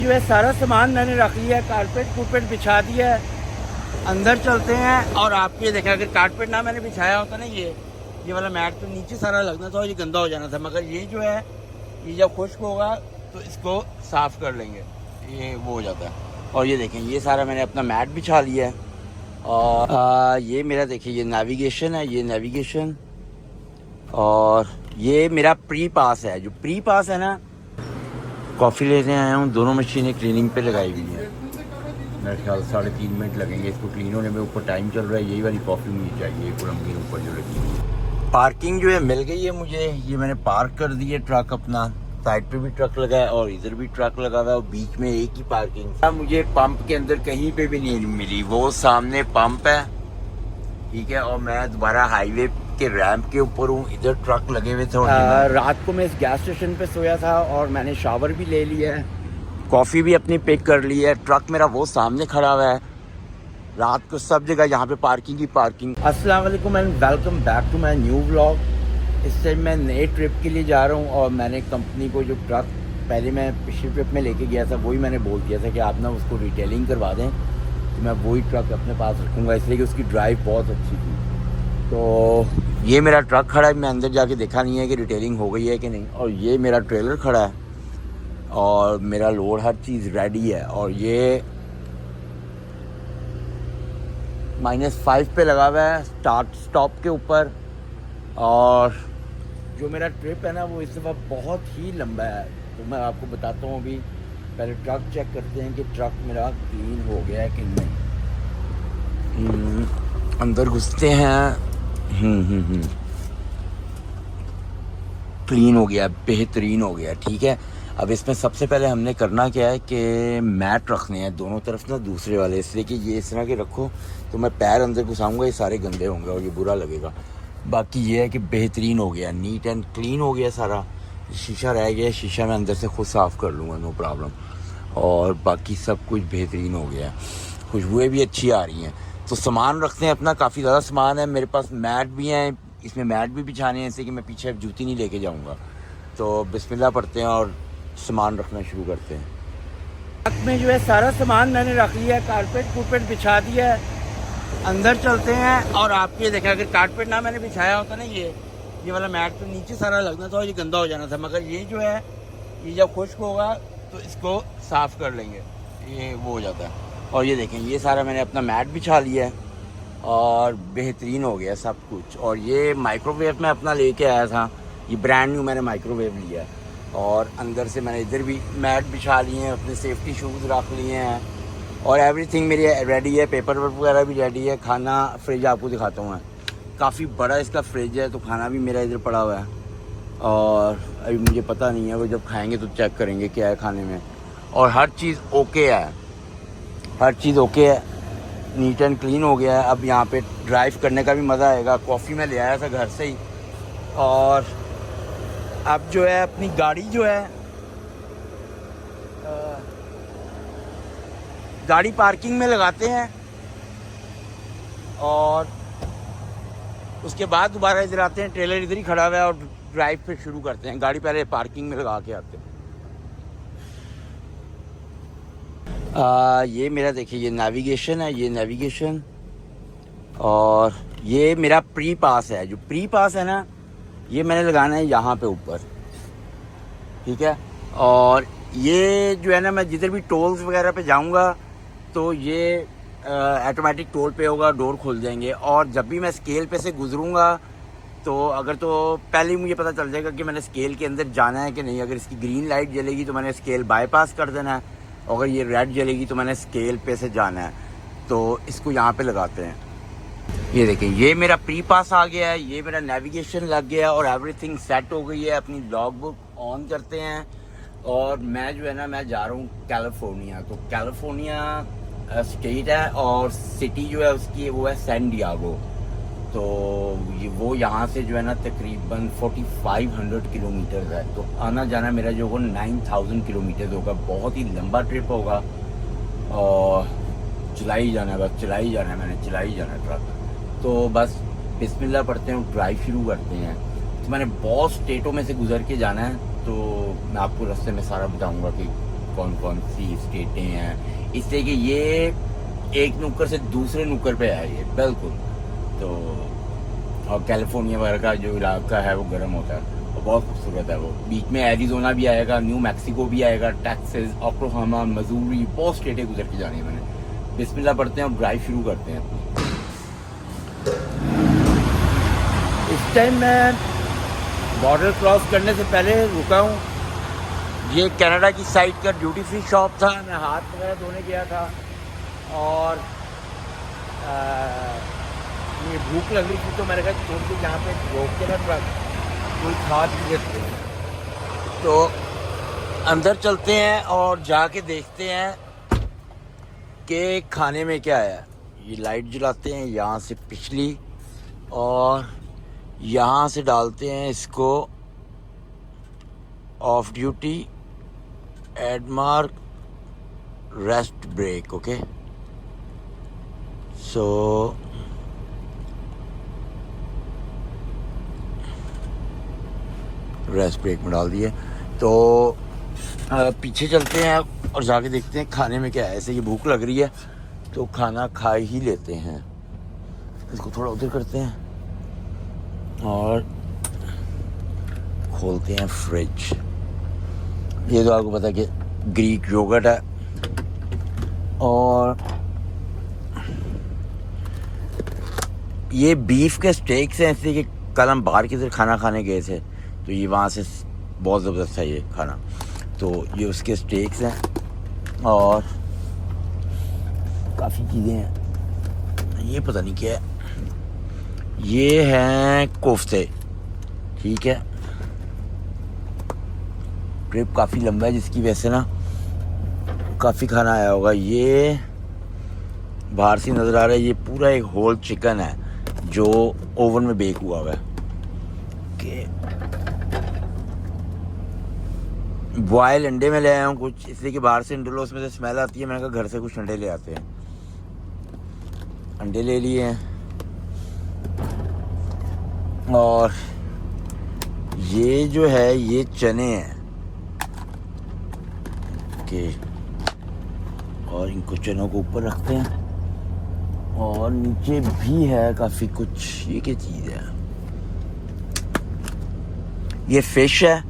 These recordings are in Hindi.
जो है सारा सामान मैंने रख लिया है, कारपेट बिछा दिया है। अंदर चलते हैं और आप ये देखें, अगर कारपेट ना मैंने बिछाया होता ना, ये वाला मैट तो नीचे सारा लगना था और ये गंदा हो जाना था, मगर ये जो है ये जब खुश्क होगा तो इसको साफ़ कर लेंगे, ये वो हो जाता है। और ये देखें, ये सारा मैंने अपना मैट बिछा लिया है। और ये मेरा देखिए, ये नेविगेशन है, ये नेविगेशन। और ये मेरा प्री पास है, जो प्री पास है ना, कॉफ़ी लेने आया हूँ। दोनों मशीनें क्लीनिंग पे लगाई हुई हैं। मेरे ख्याल 3.5 मिनट लगेंगे इसको क्लीन होने में। ऊपर टाइम चल रहा है, यही वाली कॉफ़ी मुझे चाहिए कुलमगीर ऊपर जो लगी हुई है। पार्किंग जो है मिल गई है मुझे, ये मैंने पार्क कर दी है ट्रक अपना। साइड पे भी ट्रक लगा है और इधर भी ट्रक लगा हुआ है और बीच में एक ही पार्किंग। मुझे पंप के अंदर कहीं पे भी नहीं मिली, वो सामने पंप है, ठीक है। और मैं दोबारा हाईवे के रैंप के ऊपर हूँ, इधर ट्रक लगे हुए थे। रात को मैं इस गैस स्टेशन पे सोया था और मैंने शावर भी ले लिया है, कॉफ़ी भी अपनी पिक कर ली है। ट्रक मेरा वो सामने खड़ा हुआ है। रात को सब जगह यहाँ पे पार्किंग ही पार्किंग। अस्सलाम वालेकुम and welcome back to my new vlog. इस टाइम मैं नए ट्रिप के लिए जा रहा हूँ और मैंने कंपनी को जो ट्रक पहले मैं पिछले ट्रिप में लेके गया था, वही मैंने बोल दिया था कि आप ना उसको रिटेलिंग करवा दें, तो मैं वही ट्रक अपने पास रखूँगा, इसलिए कि उसकी ड्राइव बहुत अच्छी थी। तो ये मेरा ट्रक खड़ा है, मैं अंदर जाके देखा नहीं है कि रिटेलिंग हो गई है कि नहीं। और ये मेरा ट्रेलर खड़ा है और मेरा लोड हर चीज़ रेडी है। और ये -5 पे लगा हुआ है स्टार्ट स्टॉप के ऊपर। और जो मेरा ट्रिप है ना, वो इस दफ़ा बहुत ही लंबा है, तो मैं आपको बताता हूँ। अभी पहले ट्रक चेक करते हैं कि ट्रक मेरा क्लीन हो गया है कि नहीं। अंदर घुसते हैं। क्लीन हो गया, बेहतरीन हो गया, ठीक है। अब इसमें सबसे पहले हमने करना क्या है कि मैट रखने हैं दोनों तरफ ना, दूसरे वाले, इसलिए कि ये इस तरह के रखो तो मैं पैर अंदर घुसाऊंगा, ये सारे गंदे होंगे और ये बुरा लगेगा। बाकी ये है कि बेहतरीन हो गया, नीट एंड क्लीन हो गया सारा। शीशा रह गया, शीशा मैं अंदर से खुद साफ़ कर लूँगा, नो प्रॉब्लम। और बाकी सब कुछ बेहतरीन हो गया, खुशबुएँ भी अच्छी आ रही हैं। तो सामान रखते हैं अपना, काफ़ी ज़्यादा सामान है मेरे पास। मैट भी हैं, इसमें मैट भी बिछाने हैं, जैसे कि मैं पीछे जूती नहीं लेके जाऊँगा। तो बिस्मिल्लाह पढ़ते हैं और सामान रखना शुरू करते हैं। ट्रक में जो है सारा सामान मैंने रख लिया है, कारपेट बिछा दिया है। अंदर चलते हैं और आप ये देखें, अगर कारपेट ना मैंने बिछाया होता ना, ये वाला मैट तो नीचे सारा लगना था और ये गंदा हो जाना था, मगर ये जो है ये जब खुश्क होगा तो इसको साफ़ कर लेंगे, ये वो हो जाता है। और ये देखें, ये सारा मैंने अपना मैट बिछा लिया है और बेहतरीन हो गया सब कुछ। और ये माइक्रोवेव मैं अपना लेके आया था, ये ब्रांड न्यू मैंने माइक्रोवेव लिया है। और अंदर से मैंने इधर भी मैट बिछा लिए हैं, अपने सेफ्टी शूज़ रख लिए हैं और एवरीथिंग मेरी रेडी है। पेपर वर्क वगैरह भी रेडी है। खाना, फ्रिज आपको दिखाता हूँ मैं, काफ़ी बड़ा इसका फ्रिज है, तो खाना भी मेरा इधर पड़ा हुआ है। और अभी मुझे पता नहीं है, वो जब खाएंगे तो चेक करेंगे क्या है खाने में। और हर चीज़ ओके है, हर चीज़ ओके है, नीट एंड क्लीन हो गया है। अब यहाँ पे ड्राइव करने का भी मज़ा आएगा। कॉफ़ी मैं ले आया था घर से ही। और अब जो है अपनी गाड़ी जो है, गाड़ी पार्किंग में लगाते हैं और उसके बाद दोबारा इधर आते हैं। ट्रेलर इधर ही खड़ा हुआ है और ड्राइव पे शुरू करते हैं। गाड़ी पहले पार्किंग में लगा के आते हैं। ये मेरा देखिए, ये नेविगेशन है, ये नेविगेशन। और ये मेरा प्री पास है, जो प्री पास है ना, ये मैंने लगाना है यहाँ पे ऊपर, ठीक है। और ये जो है ना, मैं जिधर भी टोल्स वगैरह पे जाऊँगा तो ये ऑटोमेटिक टोल पे होगा, डोर खुल जाएंगे। और जब भी मैं स्केल पे से गुजरूँगा तो अगर तो पहले ही मुझे पता चल जाएगा कि मैंने स्केल के अंदर जाना है कि नहीं। अगर इसकी ग्रीन लाइट जलेगी तो मैंने स्केल बाईपास कर देना है, अगर ये रेड जलेगी तो मैंने स्केल पे से जाना है। तो इसको यहाँ पे लगाते हैं। ये देखें, ये मेरा प्री पास आ गया है, ये मेरा नेविगेशन लग गया है और एवरीथिंग सेट हो गई है। अपनी लॉग बुक ऑन करते हैं और मैं जो है ना, मैं जा रहा हूँ कैलिफोर्निया। तो कैलिफोर्निया स्टेट है और सिटी जो है उसकी वो है सैन डियागो। तो ये वो यहाँ से जो है ना तकरीबन 4500 किलोमीटर है। तो आना जाना मेरा जो होगा 9000 किलोमीटर होगा। बहुत ही लंबा ट्रिप होगा और चला ही जाना है, बस चला ही जाना है, मैंने चला ही जाना है ट्रक। तो बस बिस्मिल्लाह पढ़ते हैं, ड्राइव शुरू करते हैं। तो मैंने बहुत स्टेटों में से गुजर के जाना है, तो मैं आपको रास्ते में सारा बताऊंगा कि कौन कौन सी स्टेटें हैं, इसलिए कि ये एक नुक्कर से दूसरे नुक्कर पे है ये बिल्कुल। तो और कैलिफोर्निया वगैरह का जो इलाका है वो गर्म होता है और बहुत खूबसूरत है वो। बीच में एरिजोना भी आएगा, न्यू मैक्सिको भी आएगा, टेक्सास, ओक्लाहोमा, मसूरी, बहुत स्टेटें गुजर के जानी है मैंने। बिस्मिल्लाह पढ़ते हैं और ड्राइव शुरू करते हैं अपनी। इस टाइम मैं बॉर्डर क्रॉस करने से पहले रुका हूँ। ये कनाडा की साइड का ड्यूटी फ्री शॉप था। मैं हाथ वगैरह धोने गया था और मुझे भूख लग रही थी, तो मैंने कहा थोड़ी सी यहाँ पे रोक के ना ट्रक कोई खा पी लेते हैं। तो अंदर चलते हैं और जाके देखते हैं कि खाने में क्या है। ये लाइट जलाते हैं यहाँ से पिछली, और यहाँ से डालते हैं इसको ऑफ ड्यूटी, एडमार्क, rest break. Okay, so rest break में डाल दिए। तो पीछे चलते हैं और जाके देखते हैं खाने में क्या है। ऐसे ये भूख लग रही है तो खाना खा ही लेते हैं। इसको थोड़ा उधर करते हैं और खोलते हैं फ्रिज। ये तो आपको पता है कि ग्रीक योगर्ट है, और ये बीफ के स्टेक्स हैं। इसलिए कि कल हम बाहर की तरफ खाना खाने गए थे, तो ये वहाँ से बहुत ज़बरदस्त है ये खाना। तो ये उसके स्टेक्स हैं और काफ़ी चीज़ें हैं। ये पता नहीं क्या है, ये हैं कोफ्ते। ठीक है, ट्रिप काफ़ी लंबा है जिसकी वजह से ना काफ़ी खाना आया होगा। ये बाहर से नज़र आ रहा है, ये पूरा एक होल चिकन है जो ओवन में बेक हुआ हुआ है। बॉयल अंडे में ले आया हूँ कुछ, इसलिए कि बाहर से अंडे लो उसमें से स्मेल आती है। मैंने कहा घर से कुछ अंडे ले आते हैं। अंडे ले लिए हैं और ये जो है ये चने हैं। ओके, और इनको चनों को ऊपर रखते हैं और नीचे भी है काफ़ी कुछ। ये क्या चीज़ है? ये फिश है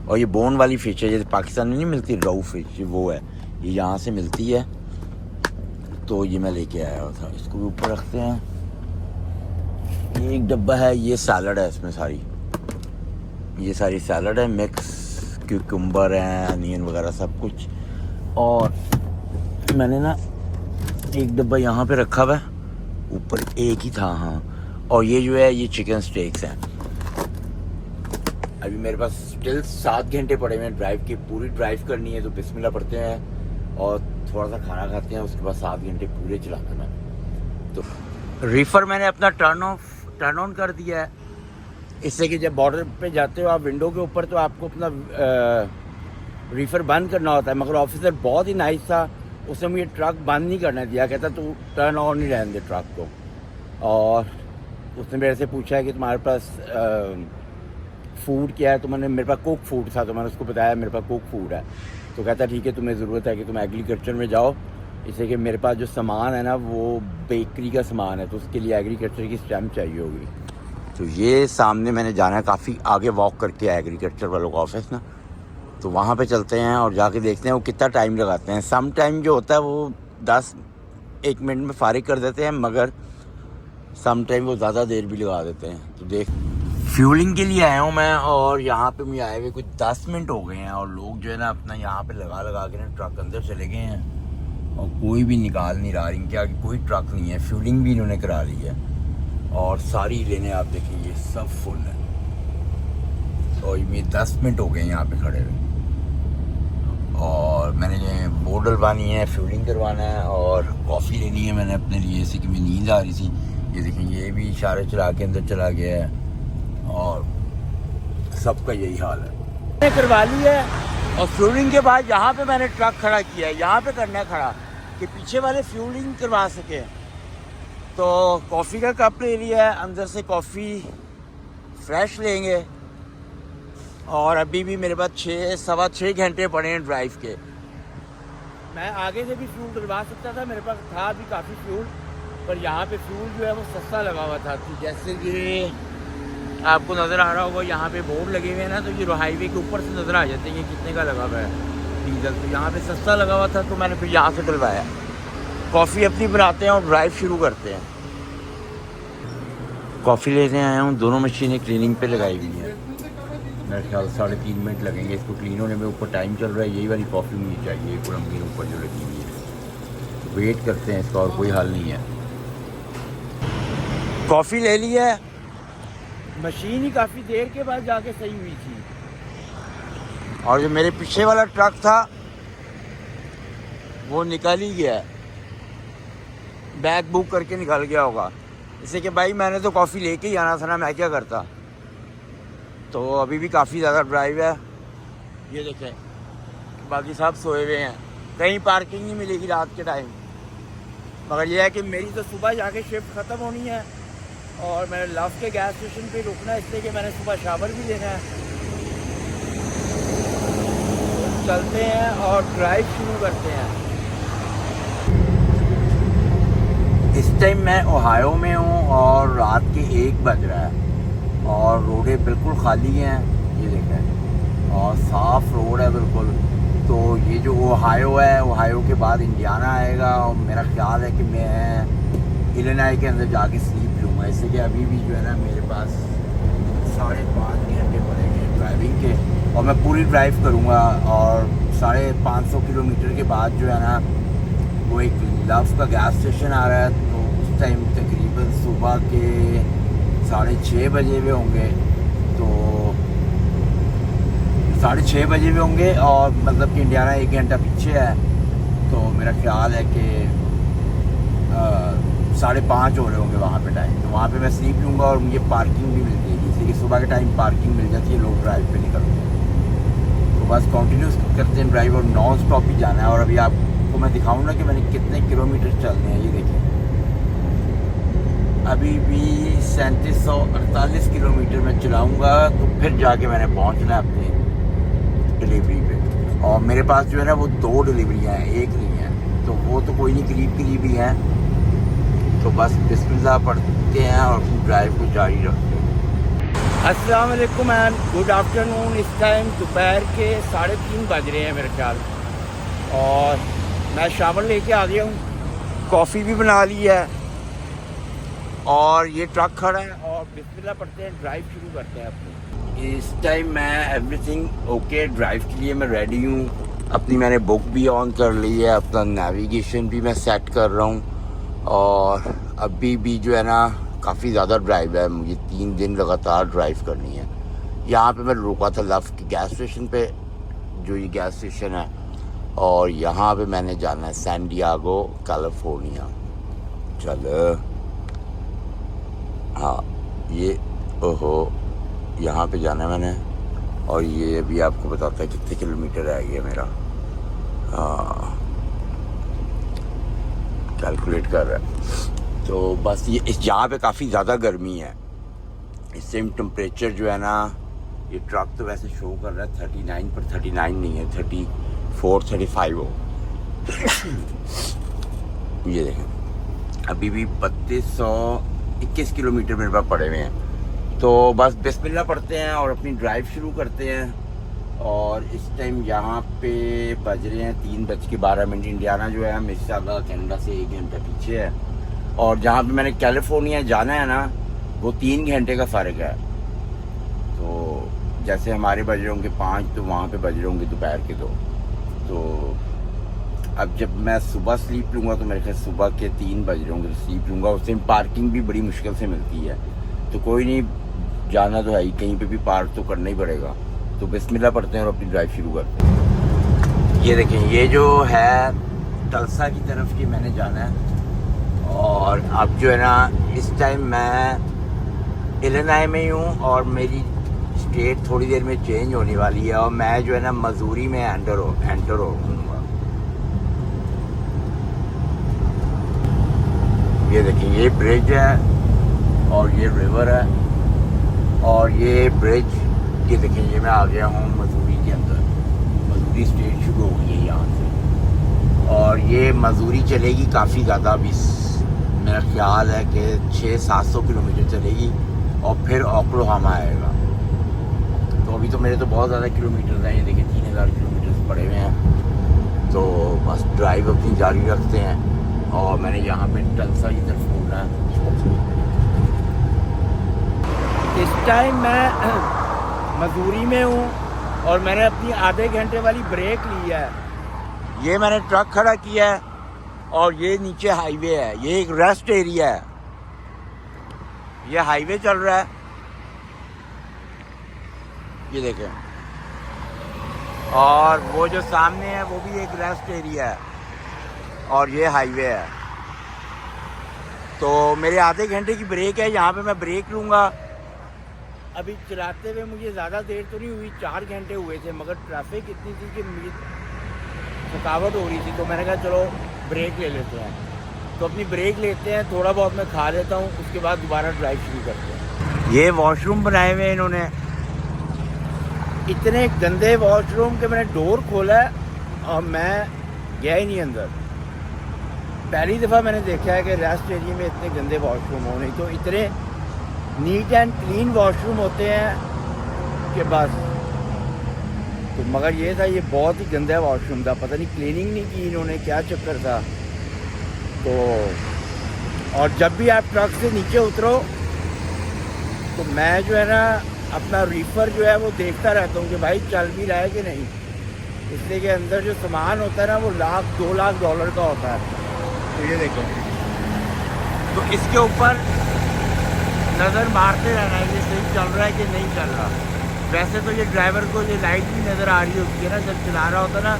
और ये बोन वाली फ़िश है। जैसे पाकिस्तान में नहीं मिलती रोहू फिश, वो है, ये यहाँ से मिलती है। तो ये मैं लेके आया था। इसको भी ऊपर रखते हैं। ये एक डब्बा है, ये सैलड है इसमें सारी, ये सारी सैलड है, मिक्स क्यूकम्बर है, अनियन वगैरह सब कुछ। और मैंने ना एक डब्बा यहाँ पे रखा हुआ है, ऊपर एक ही था। हाँ, और ये जो है ये चिकन स्टेक्स हैं। अभी मेरे पास स्टिल 7 घंटे पड़े हुए हैं ड्राइव की। पूरी ड्राइव करनी है तो बिस्मिल्लाह पढ़ते हैं और थोड़ा सा खाना खाते हैं, उसके बाद 7 घंटे पूरे चलाते हैं। तो रीफर मैंने अपना टर्न ऑन कर दिया है, इससे कि जब बॉर्डर पे जाते हो आप विंडो के ऊपर, तो आपको अपना रीफर बंद करना होता है। मगर ऑफिसर बहुत ही नाइस था, उसने मुझे ट्रक बंद नहीं करने दिया। कहता तू टर्न ऑन नहीं रहने दे ट्रक को। और उसने मेरे से पूछा कि तुम्हारे पास फूड क्या है। तो मैंने, मेरे पास कुक फूड था, तो मैंने उसको बताया मेरे पास कुक फूड है। तो कहता ठीक है, तुम्हें ज़रूरत है कि तुम एग्रीकल्चर में जाओ, इसलिए कि मेरे पास जो सामान है ना वो बेकरी का सामान है, तो उसके लिए एग्रीकल्चर की स्टैम्प चाहिए होगी। तो ये सामने मैंने जाना है, काफ़ी आगे वॉक करके एग्रीकल्चर वालों का ऑफिस ना, तो वहाँ पे चलते हैं और जाके देखते हैं वो कितना टाइम लगाते हैं। सम टाइम जो होता है वो 10-1 मिनट में फारिग कर देते हैं, मगर सम टाइम वो ज़्यादा देर भी लगा देते हैं। तो देख, फ्यूलिंग के लिए आया हूँ मैं, और यहाँ पे मुझे आए हुए कुछ 10 मिनट हो गए हैं, और लोग जो है ना अपना यहाँ पे लगा के ना ट्रक अंदर चले गए हैं, और कोई भी निकाल नहीं रहा। इनके आगे कोई ट्रक नहीं है। फ्यूलिंग भी इन्होंने करा ली है, और सारी लेने आप देखेंगे सब फुल है। और ये 10 मिनट हो गए यहाँ पे खड़े हुए, और मैंने जो बोर्ड डलवानी है, फ्यूलिंग करवाना है, और कॉफ़ी लेनी है मैंने अपने लिए, जैसे कि मुझे नींद आ रही थी। ये देखें, ये भी इशारे चला के अंदर चला गया है, और सबका यही हाल है। मैंने करवा ली है, और फ्यूलिंग के बाद यहाँ पे मैंने ट्रक खड़ा किया है। यहाँ पे करना है खड़ा कि पीछे वाले फ्यूलिंग करवा सके। तो कॉफ़ी का कप ले लिया है, अंदर से कॉफ़ी फ्रेश लेंगे। और अभी भी मेरे पास 6-6.25 घंटे पड़े हैं ड्राइव के, मैं आगे से भी फ्यूल डलवा सकता था, मेरे पास था भी काफ़ी फ्यूल, पर यहाँ पे फ्यूल जो है वो सस्ता लगा हुआ था। तो जैसे कि आपको नज़र आ रहा होगा यहाँ पे बोर्ड लगे हुए हैं ना, तो ये हाईवे के ऊपर से नज़र आ जाते हैं ये कितने का लगा हुआ है डीजल। तो यहाँ पे सस्ता लगा हुआ था तो मैंने फिर यहाँ से डलवाया। कॉफ़ी अपनी बनाते हैं और ड्राइव शुरू करते हैं। कॉफ़ी लेने आया हूँ, दोनों मशीनें क्लीनिंग पे लगाई हुई हैं। मेरे ख्याल 3.5 मिनट लगेंगे इसको क्लीन होने में। ऊपर टाइम चल रहा है, यही वाली कॉफ़ी मुझे चाहिए कोलम्बियन ऊपर जो लगी हुई है। वेट करते हैं इसका, और कोई हल नहीं है। कॉफ़ी ले ली है, मशीन ही काफ़ी देर के बाद जाके सही हुई थी। और जो मेरे पीछे वाला ट्रक था वो निकल ही गया, बैग बुक करके निकल गया होगा। इससे कि भाई मैंने तो कॉफ़ी लेके ही आना था ना, मैं क्या करता। तो अभी भी काफ़ी ज़्यादा ड्राइव है, ये देखें। बाकी सब सोए हुए हैं, कहीं पार्किंग नहीं मिलेगी रात के टाइम। मगर यह है कि मेरी तो सुबह जाके शिफ्ट ख़त्म होनी है और मैंने लव के गैस स्टेशन पे रुकना है, इसलिए कि मैंने सुबह शावर भी लेना है। चलते हैं और ड्राइव शुरू करते हैं। इस टाइम मैं ओहायो में हूँ और रात के 1 बज रहा है और रोडें बिल्कुल खाली हैं, ये देखें, और साफ़ रोड है बिल्कुल। तो ये जो ओहायो है, ओहायो के बाद इंडियाना आएगा और मेरा ख्याल है कि मैं इलिनॉय के अंदर जाके स्लीप लूँगा। इससे कि अभी भी जो है ना मेरे पास 5.5 घंटे पड़ेंगे ड्राइविंग के, और मैं पूरी ड्राइव करूँगा। और 550 किलोमीटर के बाद जो है ना वो एक लव का गैस स्टेशन आ रहा है। तो उस टाइम तकरीबन सुबह के 6:30 बजे हुए होंगे, तो 6:30 बजे भी होंगे, और मतलब कि इंडियाना 1 घंटा पीछे है। तो मेरा ख्याल है कि 5:30 हो रहे होंगे वहाँ पे टाइम। तो वहाँ पे मैं स्लीप लूँगा और मुझे पार्किंग भी मिल जाएगी, इसलिए कि सुबह के टाइम पार्किंग मिल जाती है, लोग ड्राइव पे निकलते हैं। तो बस कंटिन्यूस करते हैं ड्राइव और नॉन स्टॉप ही जाना है। और अभी आपको मैं दिखाऊँ ना कि मैंने कितने किलोमीटर चलने हैं, ये देखिए। अभी भी 3748 किलोमीटर में चलाऊँगा तो फिर जाके मैंने पहुँचना है अपनी डिलीवरी पे। और मेरे पास जो है ना वो 2 डिलीवरियाँ हैं, एक नहीं है। तो वो तो कोई नहीं, करीब ही हैं। तो बस बिस्मिल्लाह पढ़ते हैं और अपनी ड्राइव को जारी रखते हैं। अस्सलाम वालेकुम एंड गुड आफ्टरनून। इस टाइम दोपहर के 3:30 बज रहे हैं मेरे ख्याल, और मैं शावर लेके आ गया हूँ, कॉफ़ी भी बना ली है और ये ट्रक खड़ा है। और बिस्मिल्लाह पढ़ते हैं, ड्राइव शुरू करते हैं अपनी। इस टाइम मैं एवरीथिंग ओके, ड्राइव के लिए मैं रेडी हूँ। अपनी मैंने बुक भी ऑन कर ली है, अपना नेविगेशन भी मैं सेट कर रहा हूँ। और अभी भी जो है ना काफ़ी ज़्यादा ड्राइव है, मुझे 3 दिन लगातार ड्राइव करनी है। यहाँ पे मैं रुका था लव के गैस स्टेशन पे, जो ये गैस स्टेशन है, और यहाँ पे मैंने जाना है सैन डिएगो कैलिफोर्निया। चलो हाँ, ये ओहो यहाँ पे जाना है मैंने। और ये अभी आपको बताता है कितने किलोमीटर रह गया मेरा। कैलकुलेट कर रहा है। तो बस ये इस यहाँ पे काफ़ी ज़्यादा गर्मी है। इस टाइम टेम्परेचर जो है ना, ये ट्रक तो वैसे शो कर रहा है 39, पर 39 नहीं है, 34 35 हो। ये देखें, अभी भी 3221 किलोमीटर मेरे पास पड़े हुए हैं। तो बस बिस्मिल्लाह पढ़ते हैं और अपनी ड्राइव शुरू करते हैं। और इस टाइम यहाँ पे बज रहे हैं 3:12। इंडियाना जो है मिसिसागा कनाडा से 1 घंटा पीछे है, और जहाँ पे मैंने कैलिफोर्निया जाना है ना वो 3 घंटे का फ़र्क है। तो जैसे हमारे बज रहे होंगे 5, तो वहाँ पे बज रहे होंगे दोपहर के 2। तो अब जब मैं सुबह स्लीप लूँगा तो मेरे ख्याल सुबह के 3 बज रहे होंगे तो स्लीप लूँगा। उस टाइम पार्किंग भी बड़ी मुश्किल से मिलती है, तो कोई नहीं, जाना तो है ही, कहीं पे भी पार्क तो करना ही पड़ेगा। तो बिस्मिल्लाह पढ़ते हैं और अपनी ड्राइव शुरू करते हैं। ये देखें, ये जो है टल्सा की तरफ की मैंने जाना है। और अब जो है ना इस टाइम मैं इलिनॉय में ही हूँ और मेरी स्टेट थोड़ी देर में चेंज होने वाली है, और मैं जो है ना मसूरी में एंटर होऊंगा। ये देखिए, ये ब्रिज है और ये रिवर है, और ये ब्रिज, ये देखिए, ये मैं आ गया हूँ मसूरी के अंदर। मसूरी स्टेट शुरू हो गई है यहाँ से। ये मजदूरी चलेगी काफ़ी ज़्यादा, अभी मेरा ख्याल है कि 600-700 किलोमीटर चलेगी और फिर ओक्लाहोमा आएगा। तो अभी तो मेरे तो बहुत ज़्यादा किलोमीटर हैं, ये देखिए 3000 किलोमीटर पड़े हुए हैं। तो बस ड्राइव अपनी जारी रखते हैं और मैंने यहाँ पे टल्सा की तरफ मुड़ना है। इस टाइम मैं मसूरी में हूँ और मैंने अपनी आधे घंटे वाली ब्रेक ली है। ये मैंने ट्रक खड़ा किया है और ये नीचे हाईवे है, ये एक रेस्ट एरिया है, ये हाईवे चल रहा है, ये देखें, और वो जो सामने है वो भी एक रेस्ट एरिया है और ये हाईवे है। तो मेरे आधे घंटे की ब्रेक है, यहाँ पे मैं ब्रेक लूँगा। अभी चलाते हुए मुझे ज़्यादा देर तो नहीं हुई, 4 घंटे हुए थे, मगर ट्रैफिक इतनी थी कि मुझे थकावट हो रही थी, तो मैंने कहा चलो ब्रेक ले लेते हैं। तो अपनी ब्रेक लेते हैं, थोड़ा बहुत मैं खा लेता हूँ, उसके बाद दोबारा ड्राइव शुरू करते हैं। ये वॉशरूम बनाए हुए हैं इन्होंने, इतने गंदे वॉशरूम के मैंने डोर खोला है और मैं गया ही नहीं अंदर। पहली दफ़ा मैंने देखा है कि रेस्ट एरिया में इतने गंदे वॉशरूम हो, नहीं तो इतने नीट एंड क्लीन वॉशरूम होते हैं कि बस। तो मगर ये था, ये बहुत ही गंदा वॉशरूम था, पता नहीं क्लीनिंग नहीं की इन्होंने, क्या चक्कर था। तो और जब भी आप ट्रक से नीचे उतरो तो मैं जो है ना अपना रीफर जो है वो देखता रहता हूँ कि भाई चल भी रहा है कि नहीं, इसलिए कि अंदर जो सामान होता है ना वो $1-2 लाख का होता है। तो ये देखो, तो इसके ऊपर नज़र मारते रहना है ये सही चल रहा है कि नहीं चल रहा। वैसे तो ये ड्राइवर को ये लाइट भी नज़र आ रही होती है ना, जब चला रहा होता ना,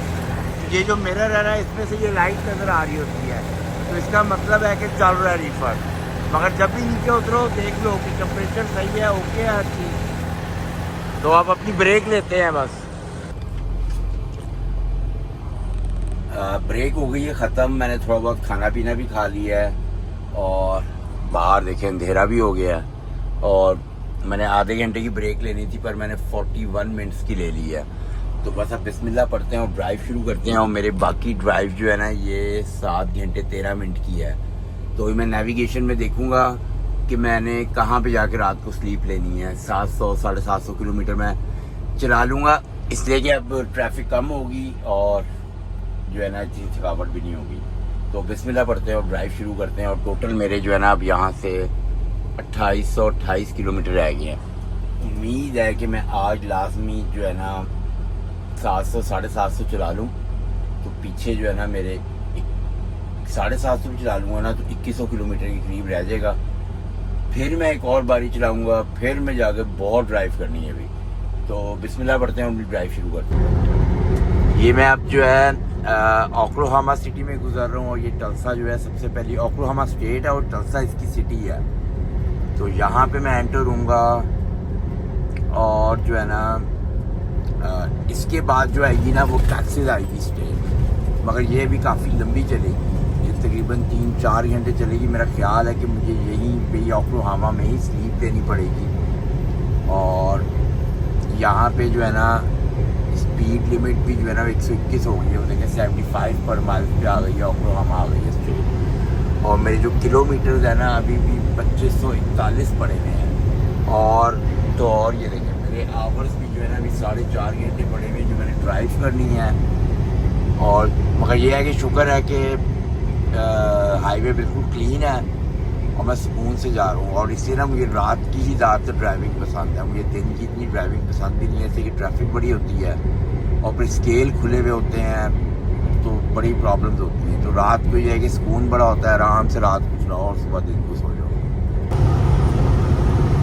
ये जो मिरर है ना इसमें से ये लाइट नज़र आ रही होती है, तो इसका मतलब है कि चल रहा है रीफर। मगर जब भी नीचे उतरो देख लो कि टेम्परेचर सही है, ओके है हर चीज़। तो आप अपनी ब्रेक लेते हैं बस। ब्रेक हो गई है ख़त्म, मैंने थोड़ा बहुत खाना पीना भी खा लिया है और बाहर देखें अंधेरा भी हो गया है। और मैंने आधे घंटे की ब्रेक लेनी थी पर मैंने 41 मिनट्स की ले ली है। तो बस अब बिस्मिल्लाह पढ़ते हैं और ड्राइव शुरू करते हैं। और मेरे बाकी ड्राइव जो है ना ये 7 घंटे 13 मिनट की है। तो मैं नेविगेशन में देखूंगा कि मैंने कहाँ पे जाकर रात को स्लीप लेनी है। 700-750 किलोमीटर मैं चला लूँगा, इसलिए कि अब ट्रैफिक कम होगी और जो है ना इतनी थकावट भी नहीं होगी। तो बिस्मिल्लाह पढ़ते हैं और ड्राइव शुरू करते हैं। और टोटल मेरे जो है ना अब यहाँ से 2828 किलोमीटर रह गए हैं। उम्मीद है कि मैं आज लाजमी जो है ना 700-750 चला लूँ, तो पीछे जो है ना मेरे 750 भी चला लूँगा ना तो 2100 किलोमीटर के करीब रह जाएगा। फिर मैं एक और बारी चलाऊँगा, फिर मैं जाकर बहुत ड्राइव करनी है अभी। तो बिस्मिल्लाह पढ़ते हैं और ड्राइव शुरू करते हैं। ये मैं अब जो है ओक्लाहोमा सिटी में गुजर रहा हूँ और ये टल्सा जो है सबसे पहले ओक्लाहोमा स्टेट है और टल्सा इसकी सिटी है। तो यहाँ पे मैं एंटर होऊंगा और जो है ना इसके बाद जो आएगी ना वो टैक्सीज आएगी स्टेट, मगर ये भी काफ़ी लंबी चलेगी, ये तकरीबन 3-4 घंटे चलेगी। मेरा ख्याल है कि मुझे यहीं पे ओक्लाहोमा में ही स्लीप लेनी पड़ेगी। और यहाँ पे जो है ना स्पीड लिमिट भी जो है ना 121 हो गई है, वो देखें 75 पर माइल पे आ गई है, ओक्लाहोमा आ गई है स्ट्रेट। और मेरे जो किलोमीटर्स है ना अभी भी 2541 पड़े हुए हैं। और तो और ये देखें मेरे आवर्स भी जो है ना अभी 4.5 घंटे पड़े हुए हैं जो मैंने ड्राइव करनी है। और मगर ये है कि शुक्र है कि हाईवे बिल्कुल क्लीन है और मैं सुकून से जा रहा हूँ। और इसलिए ना मुझे रात की ही ज़्यादातर ड्राइविंग पसंद है, मुझे दिन की इतनी ड्राइविंग पसंद भी नहीं है, इसलिए कि ट्रैफिक बड़ी होती है और फिर स्केल खुले हुए होते हैं तो बड़ी प्रॉब्लम्स होती हैं। तो रात को ये है कि सुकून बड़ा होता है, आराम से रात को चलाओ और सुबह दिन को सो जाओ।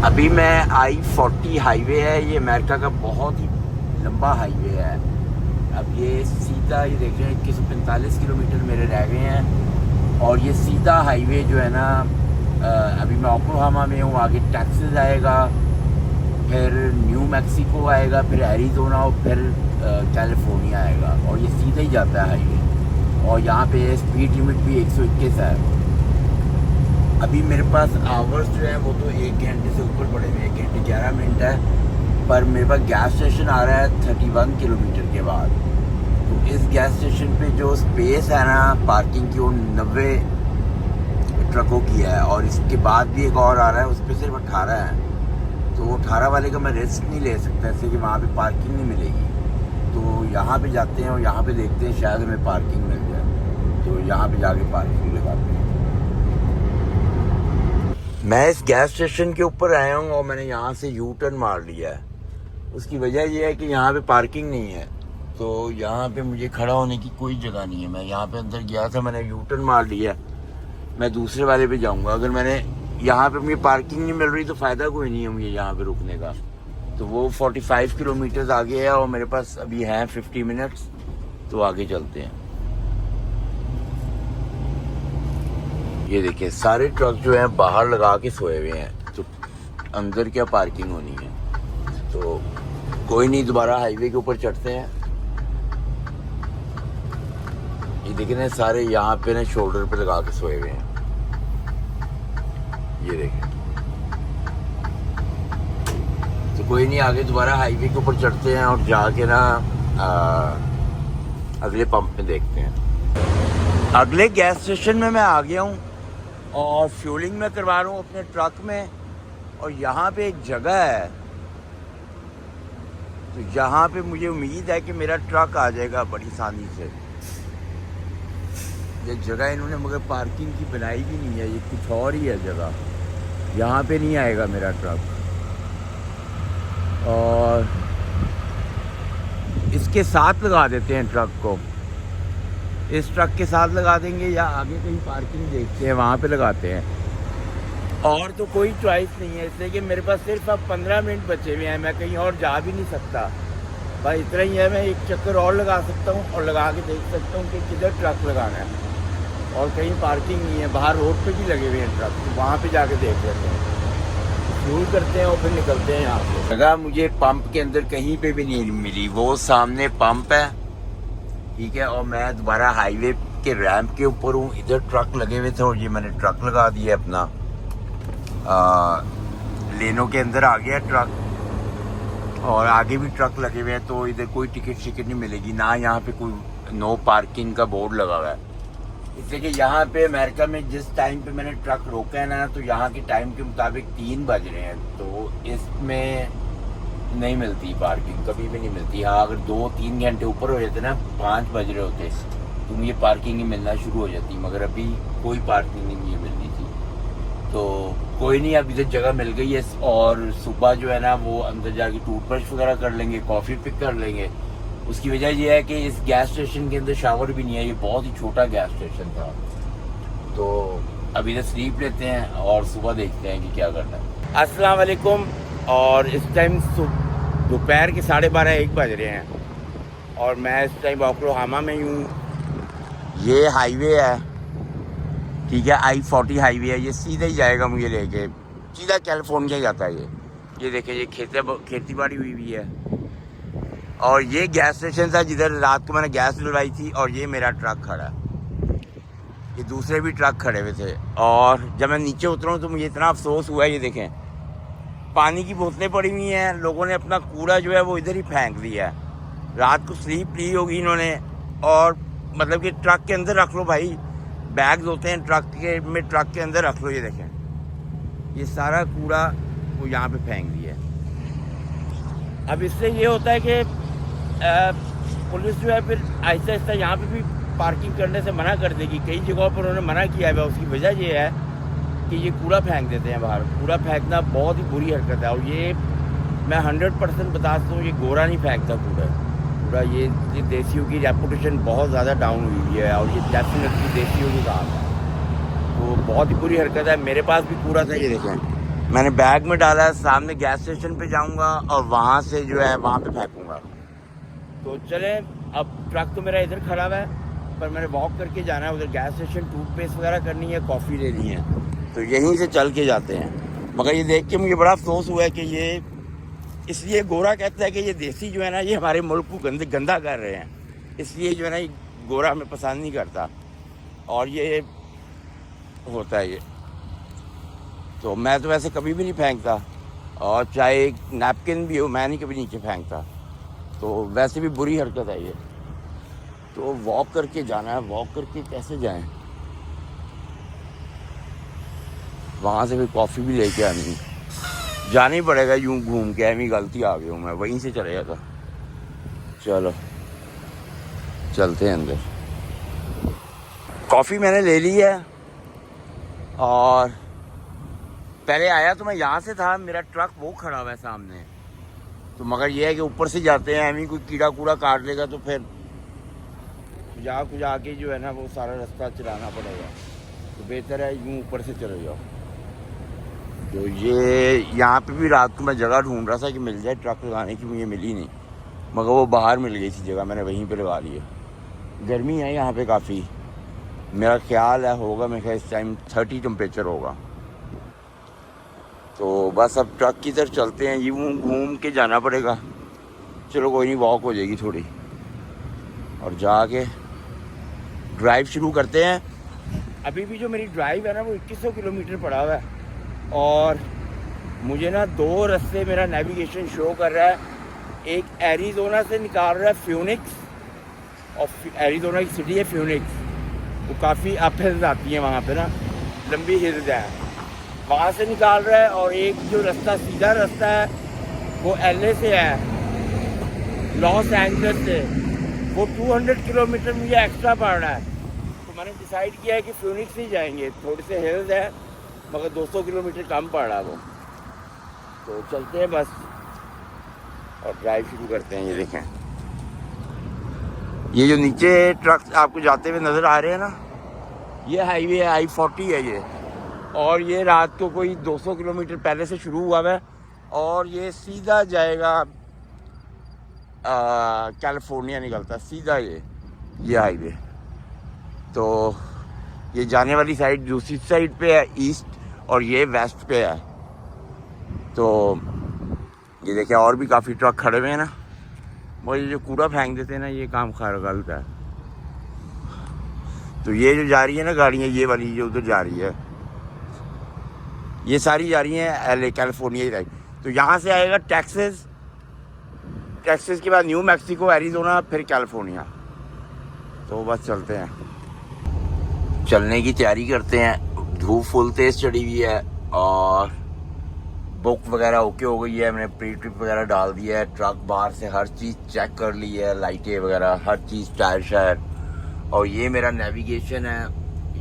अभी मैं I-40 हाईवे है, ये अमेरिका का बहुत ही लंबा हाईवे है। अब ये सीधा ये देख रहे हैं 2145 किलोमीटर मेरे रह गए हैं। और ये सीधा हाईवे जो है ना अभी मैं ओक्लाहोमा में हूँ, आगे टेक्सास आएगा, फिर न्यू मैक्सिको आएगा, फिर एरिज़ोना और फिर कैलिफोर्निया आएगा। और ये सीधा ही जाता है हाईवे। और यहाँ पे स्पीड लिमिट भी 121 है। अभी मेरे पास आवर्स जो है वो तो 1 घंटे से ऊपर पड़े हुए, 1 घंटे 11 मिनट है। पर मेरे पास गैस स्टेशन आ रहा है 31 किलोमीटर के बाद। तो इस गैस स्टेशन पे जो स्पेस है ना पार्किंग की, वो 90 ट्रकों की है, और इसके बाद भी एक और आ रहा है, उस पर सिर्फ 18 है। तो 18 वाले का मैं रिस्क नहीं ले सकता, इससे कि वहाँ पे पार्किंग नहीं मिलेगी। तो यहाँ पे जाते हैं और यहाँ पे देखते हैं शायद हमें पार्किंग मिल जाए, तो यहाँ पे जाके पार्किंग लगाते हैं। मैं इस गैस स्टेशन के ऊपर आया हूँ और मैंने यहाँ से यू टर्न मार लिया है। उसकी वजह यह है कि यहाँ पे पार्किंग नहीं है, तो यहाँ पे मुझे खड़ा होने की कोई जगह नहीं है। मैं यहाँ पे अंदर गया था, मैंने यू टर्न मार लिया, मैं दूसरे वाले पे जाऊँगा। अगर मैंने यहाँ पे मुझे पार्किंग नहीं मिल रही तो फ़ायदा कोई नहीं है मुझे यहाँ पे रुकने का। तो वो 45 किलोमीटर आगे है और मेरे पास अभी हैं 50 मिनट्स, तो आगे चलते हैं। ये देखिए सारे ट्रक जो हैं बाहर लगा के सोए हुए हैं, तो अंदर क्या पार्किंग होनी है। तो कोई नहीं, दोबारा हाईवे के ऊपर चढ़ते हैं। ये देखिए ना सारे यहाँ पे ना शोल्डर पे लगा के सोए हुए हैं, ये देखिए। तो कोई नहीं, आगे दोबारा हाईवे के ऊपर चढ़ते हैं और जाके ना अगले पंप पे देखते हैं। अगले गैस स्टेशन में मैं आ गया हूँ और फ्यूलिंग में करवा रहा हूँ अपने ट्रक में। और यहाँ पे एक जगह है, तो यहाँ पे मुझे उम्मीद है कि मेरा ट्रक आ जाएगा बड़ी आसानी से। ये जगह इन्होंने मगर पार्किंग की बनाई भी नहीं है, ये कुछ और ही है जगह। यहाँ पे नहीं आएगा मेरा ट्रक। और इसके साथ लगा देते हैं ट्रक को, इस ट्रक के साथ लगा देंगे या आगे कहीं पार्किंग देखते हैं वहाँ पे लगाते हैं। और तो कोई चॉइस नहीं है, इसलिए कि मेरे पास सिर्फ अब 15 मिनट बचे हुए हैं, मैं कहीं और जा भी नहीं सकता। भाई इतना ही है, मैं एक चक्कर और लगा सकता हूँ और लगा के देख सकता हूँ कि किधर ट्रक लगाना है। और कहीं पार्किंग नहीं है, बाहर रोड पे भी लगे हुए हैं ट्रक, तो वहाँ पे जाके देख लेते हैं, फ्यूल करते हैं और फिर निकलते हैं यहाँ से। जगह मुझे पंप के अंदर कहीं पे भी नहीं मिली, वो सामने पंप है, ठीक है। और मैं दोबारा हाईवे के रैंप के ऊपर हूँ, इधर ट्रक लगे हुए थे और ये मैंने ट्रक लगा दिया अपना। लेनों के अंदर आ गया ट्रक और आगे भी ट्रक लगे हुए हैं, तो इधर कोई टिकट शिकट नहीं मिलेगी ना, यहाँ पे कोई नो पार्किंग का बोर्ड लगा हुआ है। इसलिए कि यहाँ पे अमेरिका में जिस टाइम पे मैंने ट्रक रोका है ना, तो यहाँ के टाइम के मुताबिक 3 बज रहे हैं, तो इसमें नहीं मिलती पार्किंग, कभी भी नहीं मिलती। हाँ अगर 2-3 घंटे ऊपर हो जाते ना, 5 बज रहे होते, तो मुझे पार्किंग ही मिलना शुरू हो जाती, मगर अभी कोई पार्किंग नहीं मुझे मिलनी थी। तो कोई नहीं, अब इधर जगह मिल गई है और सुबह जो है ना वो अंदर जाके टूथब्रश वगैरह कर लेंगे, कॉफ़ी पिक कर लेंगे। उसकी वजह यह है कि इस गैस स्टेशन के अंदर शावर भी नहीं है, ये बहुत ही छोटा गैस स्टेशन था। तो अब इधर स्लीप लेते हैं और सुबह देखते हैं कि क्या करना है। अस्सलाम वालेकुम। और इस टाइम दोपहर के 12:30-1 बज रहे हैं और मैं इस टाइम ओक्लाहोमा में हूँ। ये हाईवे है, ठीक है, I-40 हाईवे है, ये सीधे ही जाएगा मुझे लेके, सीधा कैलिफोर्निया जाता है। ये देखिए, ये खेती बाड़ी हुई हुई है और ये गैस स्टेशन था जिधर रात को मैंने गैस डलवाई थी। और ये मेरा ट्रक खड़ा है, ये दूसरे भी ट्रक खड़े हुए थे। और जब मैं नीचे उतरा हूँ तो मुझे इतना अफसोस हुआ, ये देखें पानी की बोतलें पड़ी हुई हैं, लोगों ने अपना कूड़ा जो है वो इधर ही फेंक दिया है। रात को स्लीप ली होगी इन्होंने, और मतलब कि ट्रक के अंदर रख लो भाई, बैग्स होते हैं ट्रक के अंदर रख लो। ये देखें, ये सारा कूड़ा वो यहाँ पे फेंक दिया है। अब इससे ये होता है कि पुलिस जो है फिर आहिस्ता आहिस्ता यहाँ पे भी पार्किंग करने से मना कर देगी। कई जगहों पर उन्होंने मना किया है, उसकी वजह ये है कि ये कूड़ा फेंक देते हैं बाहर। कूड़ा फेंकना बहुत ही बुरी हरकत है और ये मैं 100% बता सकता हूँ, ये गोरा नहीं फेंकता कूड़ा। ये देसियों की रेपुटेशन बहुत ज़्यादा डाउन हुई है और ये डेफिनेटली देसियों की काम है, तो बहुत ही बुरी हरकत है। मेरे पास भी कूड़ा था, ये देखें मैंने बैग में डाला है, सामने गैस स्टेशन पे जाऊंगा और वहाँ से जो है वहाँ पे फेंकूंगा। तो चले, अब ट्रक तो मेरा इधर खड़ा हुआ है, पर मैंने वॉक करके जाना है उधर गैस स्टेशन, टूथपेस्ट वगैरह करनी है, कॉफ़ी लेनी है, तो यहीं से चल के जाते हैं। मगर ये देख के मुझे बड़ा अफसोस हुआ है कि ये इसलिए गोरा कहता है कि ये देसी जो है ना, ये हमारे मुल्क को गंदा कर रहे हैं, इसलिए जो है ना ये गोरा हमें पसंद नहीं करता और ये होता है ये। तो मैं तो वैसे कभी भी नहीं फेंकता, और चाहे एक नैपकिन भी हो मैं नहीं कभी नीचे फेंकता, तो वैसे भी बुरी हरकत है ये। तो वॉक करके जाना है। वॉक करके कैसे जाएं? वहाँ से फिर कॉफ़ी भी लेके आनी है। जाना ही पड़ेगा यूं घूम के। एमी गलती आ गई हूँ मैं, वहीं से चले जाता। चलो चलते हैं अंदर। कॉफ़ी मैंने ले ली है और पहले आया तो मैं यहाँ से था, मेरा ट्रक वो खड़ा हुआ है सामने। तो मगर ये है कि ऊपर से जाते हैं, एमी कोई कीड़ा कूड़ा काट लेगा तो फिर खुजा के जो है ना वो सारा रास्ता चलाना पड़ेगा। तो बेहतर है यूँ ऊपर से चले जाओ। तो ये यहाँ पे भी रात को मैं जगह ढूंढ रहा था कि मिल जाए ट्रक लगाने की, मुझे मिली नहीं, मगर वो बाहर मिल गई थी जगह, मैंने वहीं पे लगा ली है। गर्मी है यहाँ पे काफ़ी, मेरा ख्याल है होगा, मेरे ख्याल इस टाइम 30 टेम्परेचर होगा। तो बस अब ट्रक की तरफ चलते हैं। यूँ घूम के जाना पड़ेगा। चलो कोई नहीं, वॉक हो जाएगी थोड़ी और जाके ड्राइव शुरू करते हैं। अभी भी जो मेरी ड्राइव है ना वो 2100 किलोमीटर पड़ा हुआ है और मुझे ना 2 रास्ते मेरा नेविगेशन शो कर रहा है। एक एरिज़ोना से निकाल रहा है फ्यूनिक्स, और एरिज़ोना की सिटी है फ्यूनिक्स, वो काफ़ी अप हिल्स आती हैं वहाँ पे ना, लंबी हिल्स है, वहाँ से निकाल रहा है। और एक जो रास्ता सीधा रास्ता है वो LA से है, लॉस एंजल्स से, वो 200 किलोमीटर मुझे एक्स्ट्रा पड़ रहा है। तो मैंने डिसाइड किया है कि फ्यूनिक्स ही जाएंगे, थोड़े से हिल्स है मगर 200 किलोमीटर कम पड़ रहा है वो। तो चलते हैं बस और ड्राइव शुरू करते हैं। ये देखें, ये जो नीचे ट्रक आपको जाते हुए नज़र आ रहे हैं ना, ये हाईवे है, I-40 है ये, और ये रात को कोई 200 किलोमीटर पहले से शुरू हुआ है और ये सीधा जाएगा कैलिफोर्निया निकलता सीधा ये हाईवे। तो ये जाने वाली साइड दूसरी साइड पे है ईस्ट और ये वेस्ट पे है। तो ये देखें और भी काफ़ी ट्रक खड़े हुए हैं ना, वो ये जो कूड़ा फेंक देते हैं ना, ये काम गलत है। तो ये जो जा रही है ना गाड़ियाँ, ये वाली जो उधर जा रही है, ये सारी जा रही हैं LA कैलिफोर्निया साइड। तो यहाँ से आएगा टेक्सास, टेक्सास के बाद न्यू मैक्सिको, एरिज़ोना, फिर कैलिफोर्निया। तो बस चलते हैं, चलने की तैयारी करते हैं। धूप फुल तेज़ चढ़ी हुई है और बुक वगैरह ओके हो गई है, मैंने प्री ट्रिप वगैरह डाल दिया है, ट्रक बाहर से हर चीज़ चेक कर ली है, लाइटें वगैरह हर चीज़, टायर शायर। और ये मेरा नेविगेशन है,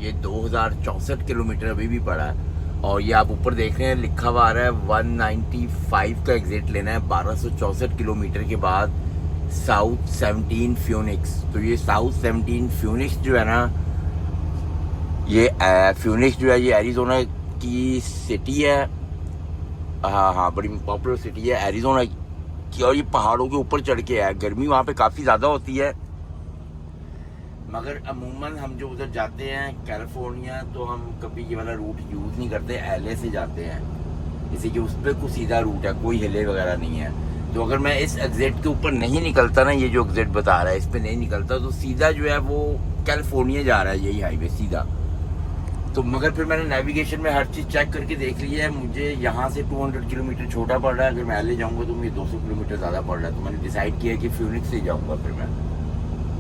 ये 2064 किलोमीटर अभी भी पड़ा है। और ये आप ऊपर देख रहे हैं लिखा हुआ आ रहा है 195 का एग्जिट लेना है 1264 किलोमीटर के बाद, साउथ 17 फ्यूनिक्स। तो ये साउथ 17 फ्यूनिक्स जो है ना, ये फ्यूनिक्स जो है ये एरिज़ोना की सिटी है। हाँ, बड़ी पॉपुलर सिटी है एरिज़ोना की, और ये पहाड़ों के ऊपर चढ़ के है। गर्मी वहाँ पे काफ़ी ज़्यादा होती है, मगर अमूमन हम जो उधर जाते हैं कैलिफोर्निया, तो हम कभी ये वाला रूट यूज़ नहीं करते, LA से जाते हैं, जैसे कि उस पर कुछ सीधा रूट है, कोई हिले वगैरह नहीं है। तो अगर मैं इस एग्जिट के ऊपर नहीं निकलता ना, ये जो एग्जिट बता रहा है इस पर नहीं निकलता, तो सीधा जो है वो कैलिफोर्निया जा रहा है यही हाईवे सीधा। तो मगर फिर मैंने नेविगेशन में हर चीज़ चेक करके देख ली है, मुझे यहाँ से 200 किलोमीटर छोटा पड़ रहा है, अगर मैं LA जाऊँगा तो मुझे 200 किलोमीटर ज़्यादा पड़ रहा है। तो मैंने डिसाइड किया कि फ्यूनिक्स से जाऊँगा फिर मैं।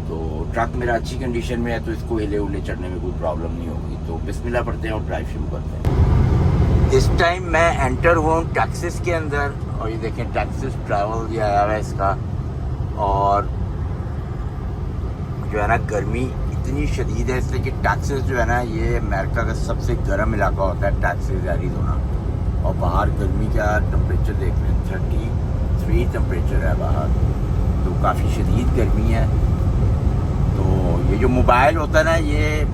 तो ट्रक मेरा अच्छी कंडीशन में है, तो इसको हिले उले चढ़ने में कोई प्रॉब्लम नहीं होगी। तो बिस्मिल्लाह पढ़ते हैं और ड्राइव शुरू करते हैं। इस टाइम मैं एंटर हुआ हूँ टेक्सास के अंदर, और ये देखें टेक्सास ट्रैवल ये आया हुआ है इसका। और जो है ना गर्मी इतनी शदीद है, इसलिए कि टेक्सास जो है ना ये अमेरिका का सबसे गर्म इलाका होता है, टेक्सास एरिज़ोना। और बाहर गर्मी का टेम्परेचर देख रहे हैं, 33 टेम्परेचर है बाहर, तो काफ़ी शदीद गर्मी है। तो ये जो मोबाइल होता है ना, ये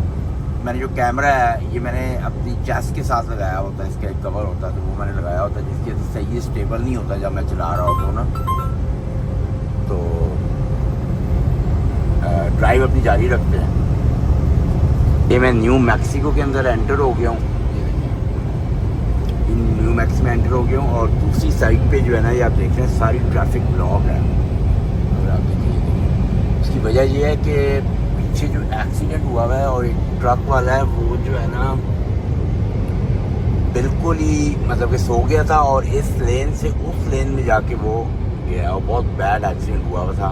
मैंने जो कैमरा है ये मैंने अपनी चेस्ट के साथ लगाया होता है, इसका एक कवर होता है, तो वो मैंने लगाया होता है, जिसकी वजह से सही स्टेबल नहीं होता जब मैं चला रहा होता हूँ ना। तो ड्राइव अपनी जारी रखते हैं। ये मैं न्यू मैक्सिको के अंदर एंटर हो गया हूँ, न्यू मैक्सिको में एंटर हो गया हूँ। और दूसरी साइड पे जो है ना, ये आप देख रहे हैं सारी ट्रैफिक ब्लॉक है। अगर आप देखिए, उसकी वजह ये है कि पीछे जो एक्सीडेंट हुआ है और एक ट्रक वाला है वो जो है ना बिल्कुल ही मतलब कि सो गया था, और इस लेन से उस लेन में जाके वो गया, और बहुत बैड एक्सीडेंट हुआ था।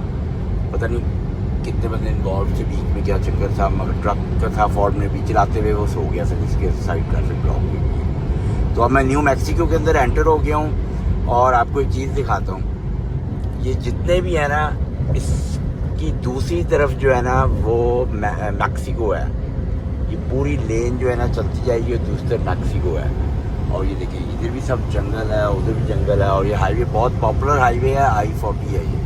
पता नहीं कितने बंदे इन्वॉल्व थे, बीच में क्या चक्कर था, मगर ट्रक का था फॉर्ड में भी चलाते हुए वो सो गया था, इसके साइड ट्रैफिक ब्लॉक हुई है। तो अब मैं न्यू मैक्सिको के अंदर एंटर हो गया हूँ और आपको एक चीज़ दिखाता हूँ। ये जितने भी है ना, इसकी दूसरी तरफ जो है ना वो मैक्सिको है। ये पूरी लेन जो है ना चलती जाएगी और दूसरी तरफ मैक्सिको है। और ये देखिए इधर भी सब जंगल है, उधर भी जंगल है। और ये हाईवे बहुत पॉपुलर हाईवे है, I-40 है ये।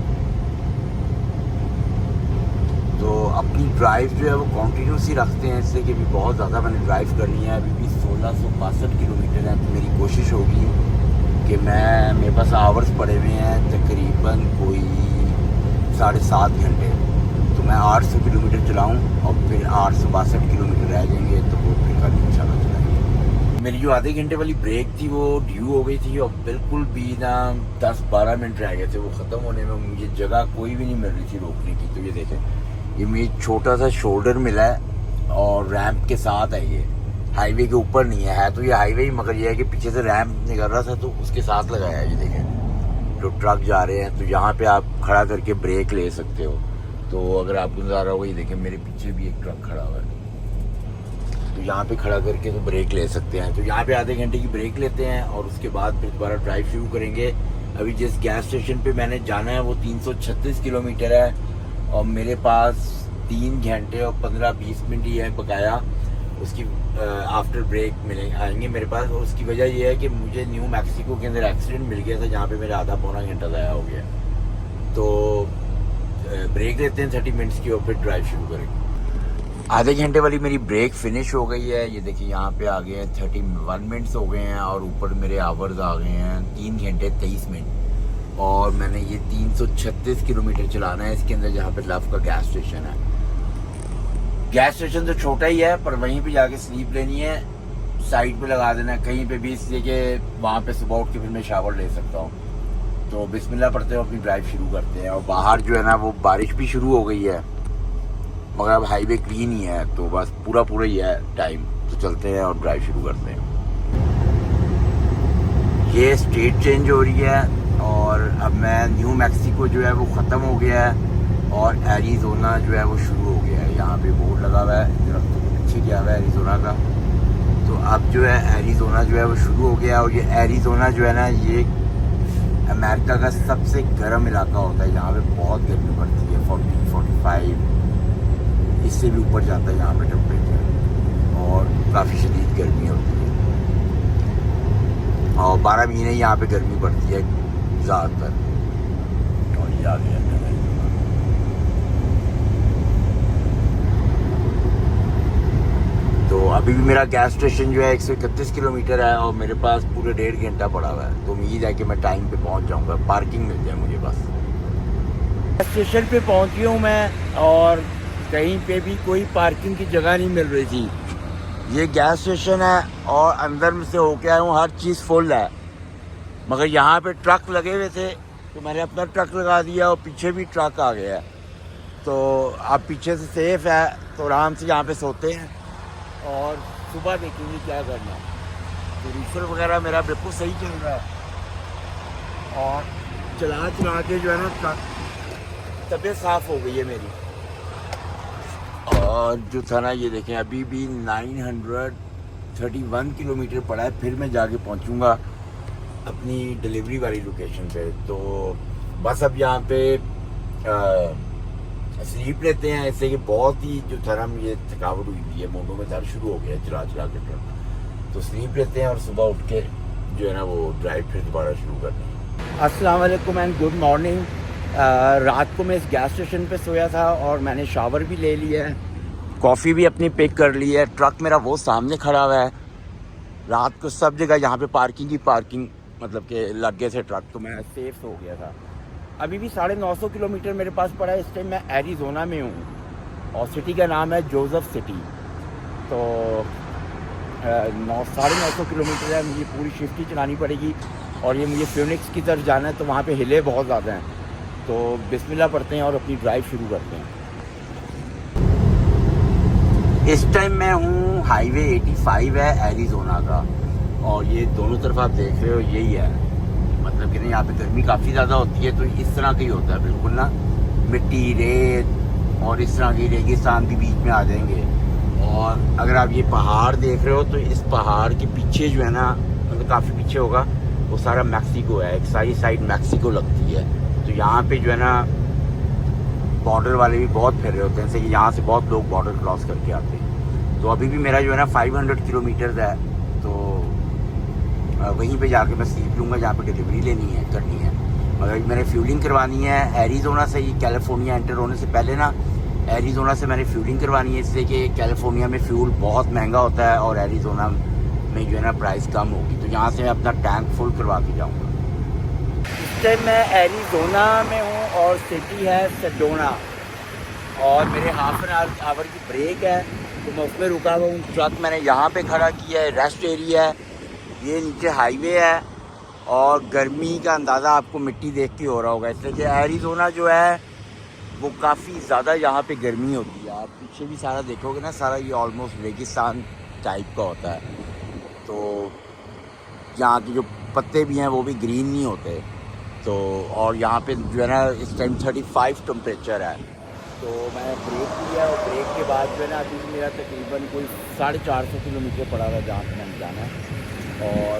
तो अपनी ड्राइव जो है वो कंटिन्यूस ही रखते हैं, इसलिए कि भी बहुत ज़्यादा मैंने ड्राइव करनी है। अभी भी 1662 किलोमीटर है। तो मेरी कोशिश होगी कि मेरे पास आवर्स पड़े हुए हैं तकरीबन कोई 7.5 घंटे। तो मैं 800 किलोमीटर चलाऊँ और फिर 862 किलोमीटर रह जाएंगे, तो वो फिर कल इंशाल्लाह चलाएंगे। मेरी जो आधे घंटे वाली ब्रेक थी वो ड्यू हो गई थी और बिल्कुल भी ना 10-12 मिनट रह गए थे वो ख़त्म होने में। मुझे जगह कोई भी नहीं मिल रही थी रोकने की। तो ये देखें, ये मुझे छोटा सा शोल्डर मिला है और रैंप के साथ है। ये हाईवे के ऊपर नहीं है तो ये हाईवे ही, मगर ये है कि पीछे से रैंप निकल रहा था तो उसके साथ लगाया है। ये देखें, जो ट्रक जा रहे हैं तो यहाँ पे आप खड़ा करके ब्रेक ले सकते हो। तो अगर आपको नज़ारा होगा, ये देखें मेरे पीछे भी एक ट्रक खड़ा हुआ है, तो यहाँ पे खड़ा करके तो ब्रेक ले सकते हैं। तो यहाँ पे आधे घंटे की ब्रेक लेते हैं और उसके बाद फिर दोबारा ड्राइव शुरू करेंगे। अभी जिस गैस स्टेशन पे मैंने जाना है वो 336 किलोमीटर है और मेरे पास 3 घंटे और 15-20 मिनट ही है बकाया। उसकी आफ्टर ब्रेक आएंगे मेरे पास। और उसकी वजह यह है कि मुझे न्यू मैक्सिको के अंदर एक्सीडेंट मिल गया था जहाँ पे मेरा आधा पौना घंटा ज़ाया हो गया। तो ब्रेक लेते हैं 30 मिनट्स की और फिर ड्राइव शुरू करेंगे। आधे घंटे वाली मेरी ब्रेक फिनिश हो गई है। ये देखिए यहाँ पे आ गए हैं 31 मिनट्स हो गए हैं और ऊपर मेरे आवर्स आ गए हैं 3 घंटे 23 मिनट। और मैंने ये 336 किलोमीटर चलाना है इसके अंदर, जहाँ पे लव का गैस स्टेशन है। गैस स्टेशन तो छोटा ही है पर वहीं पे जाके स्लीप लेनी है, साइड पे लगा देना है कहीं पे भी, इसलिए कि वहाँ पे सुबह उठ के फिर मैं शावर ले सकता हूँ। तो बिस्मिल्लाह पढ़ते हुए अपनी ड्राइव शुरू करते हैं। और बाहर जो है ना वो बारिश भी शुरू हो गई है, मगर अब हाईवे क्लीन ही है तो बस पूरा ही है टाइम। तो चलते हैं और ड्राइव शुरू करते हैं। ये स्टेट चेंज हो रही है और अब मैं न्यू मैक्सिको जो है वो ख़त्म हो गया है और एरिज़ोना जो है वो शुरू हो गया है। यहाँ पे बोर्ड लगा हुआ है, दरख्तों के पीछे किया हुआ है एरिज़ोना का। तो अब जो है एरिज़ोना जो है वो शुरू हो गया। और ये एरिज़ोना जो है ना ये अमेरिका का सबसे गर्म इलाका होता है। यहाँ पे बहुत गर्मी पड़ती है, 40-45 इससे भी ऊपर जाता है यहाँ पे टेम्परेचर और काफ़ी शदीद गर्मी होती है। और 12 महीने यहाँ पे गर्मी पड़ती है ज़्यादातर। और ये आ गया तो अभी भी मेरा गैस स्टेशन जो है 131 किलोमीटर है और मेरे पास पूरे 1.5 घंटा पड़ा हुआ है। तो उम्मीद है कि मैं टाइम पे पहुंच जाऊंगा, पार्किंग मिल जाए मुझे बस। गैस स्टेशन पे पहुंच गया हूँ मैं और कहीं पे भी कोई पार्किंग की जगह नहीं मिल रही थी। ये गैस स्टेशन है और अंदर में से होके आया हूँ, हर चीज़ फुल है, मगर यहाँ पे ट्रक लगे हुए थे तो मैंने अपना ट्रक लगा दिया और पीछे भी ट्रक आ गया है। तो अब पीछे से सेफ है तो आराम से यहाँ पे सोते हैं और सुबह देखेंगे क्या करना। तो रीफर वगैरह मेरा बिल्कुल सही चल रहा है और चला के जो है ना ट्रक तबीयत साफ़ हो गई है मेरी। और जो था ना ये देखें अभी भी 931 किलोमीटर पड़ा है, फिर मैं जाके पहुंचूंगा अपनी डिलीवरी वाली लोकेशन पे। तो बस अब यहाँ पे स्लीप लेते हैं, ऐसे कि बहुत ही जो था ना मुझे थकावट हुई हुई है, मोटों में दर्द शुरू हो गया चला के ट्रक। तो स्लीप लेते हैं और सुबह उठ के जो है ना वो ड्राइव फिर दोबारा शुरू करनी है। अस्सलाम वालेकुम एंड गुड मॉर्निंग। रात को मैं इस गैस स्टेशन पे सोया था और मैंने शावर भी ले लिया है, कॉफ़ी भी अपनी पिक कर ली है। ट्रक मेरा वो सामने खड़ा हुआ है। रात को सब जगह यहाँ पे पार्किंग मतलब के लग गए थे ट्रक, तो मैं सेफ हो गया था। अभी भी 950 किलोमीटर मेरे पास पड़ा है। इस टाइम मैं एरिज़ोना में हूँ और सिटी का नाम है जोसेफ सिटी। तो 950 किलोमीटर है, मुझे पूरी शिफ्ट ही चलानी पड़ेगी और ये मुझे फिनिक्स की तरफ जाना है तो वहाँ पे हिले बहुत ज़्यादा हैं। तो बिस्मिल्लाह पढ़ते हैं और अपनी ड्राइव शुरू करते हैं। इस टाइम मैं हूँ हाईवे 85 है एरिज़ोना का और ये दोनों तरफ आप देख रहे हो यही है, मतलब कि नहीं यहाँ पे गर्मी काफ़ी ज़्यादा होती है तो इस तरह का ही होता है बिल्कुल ना, मिट्टी रेत और इस तरह की रेगिस्तान के बीच में आ जाएंगे। और अगर आप ये पहाड़ देख रहे हो तो इस पहाड़ के पीछे जो है ना, मतलब काफ़ी पीछे होगा, वो सारा मैक्सिको है, एक सारी साइड मैक्सिको लगती है। तो यहाँ पे जो है ना बॉर्डर वाले भी बहुत फिर रहे होते हैं, जैसे कि यहाँ से बहुत लोग बॉर्डर क्रॉस करके आते हैं। तो अभी भी मेरा जो है ना 500 किलोमीटर है, तो वहीं पे जाके मैं सीख लूँगा जहाँ पे डिलीवरी लेनी है, करनी है। मगर मैंने फ्यूलिंग करवानी है एरिज़ोना से। ये कैलिफोर्निया एंटर होने से पहले ना एरिज़ोना से मैंने फ्यूलिंग करवानी है, इसलिए कि कैलिफोर्निया में फ्यूल बहुत महंगा होता है और एरिज़ोना में जो है ना प्राइस कम होगी। तो यहाँ से मैं अपना टैंक फुल करवा के जाऊँगा। इस टाइम मैं एरिज़ोना में हूँ और सिटी है सेडोना, और मेरे हाफ एन आवर की ब्रेक है, तो मैं उसमें रुका हुआ हूँ। ट्रक मैंने यहाँ पे खड़ा किया है, रेस्ट एरिया है, ये नीचे हाईवे है। और गर्मी का अंदाज़ा आपको मिट्टी देख के हो रहा होगा, इसलिए कि एरिज़ोना जो है वो काफ़ी ज़्यादा यहाँ पे गर्मी होती है। आप पीछे भी सारा देखोगे ना, सारा ये ऑलमोस्ट रेगिस्तान टाइप का होता है। तो यहाँ के जो पत्ते भी हैं वो भी ग्रीन नहीं होते। तो और यहाँ पे जो है ना इस टाइम 35 टेम्परेचर है। तो मैंने ब्रेक किया और ब्रेक के बाद जो है ना अभी मेरा तकरीबन कोई 450 किलोमीटर पड़ा हुआ जहाँ पे मैंने जाना है। और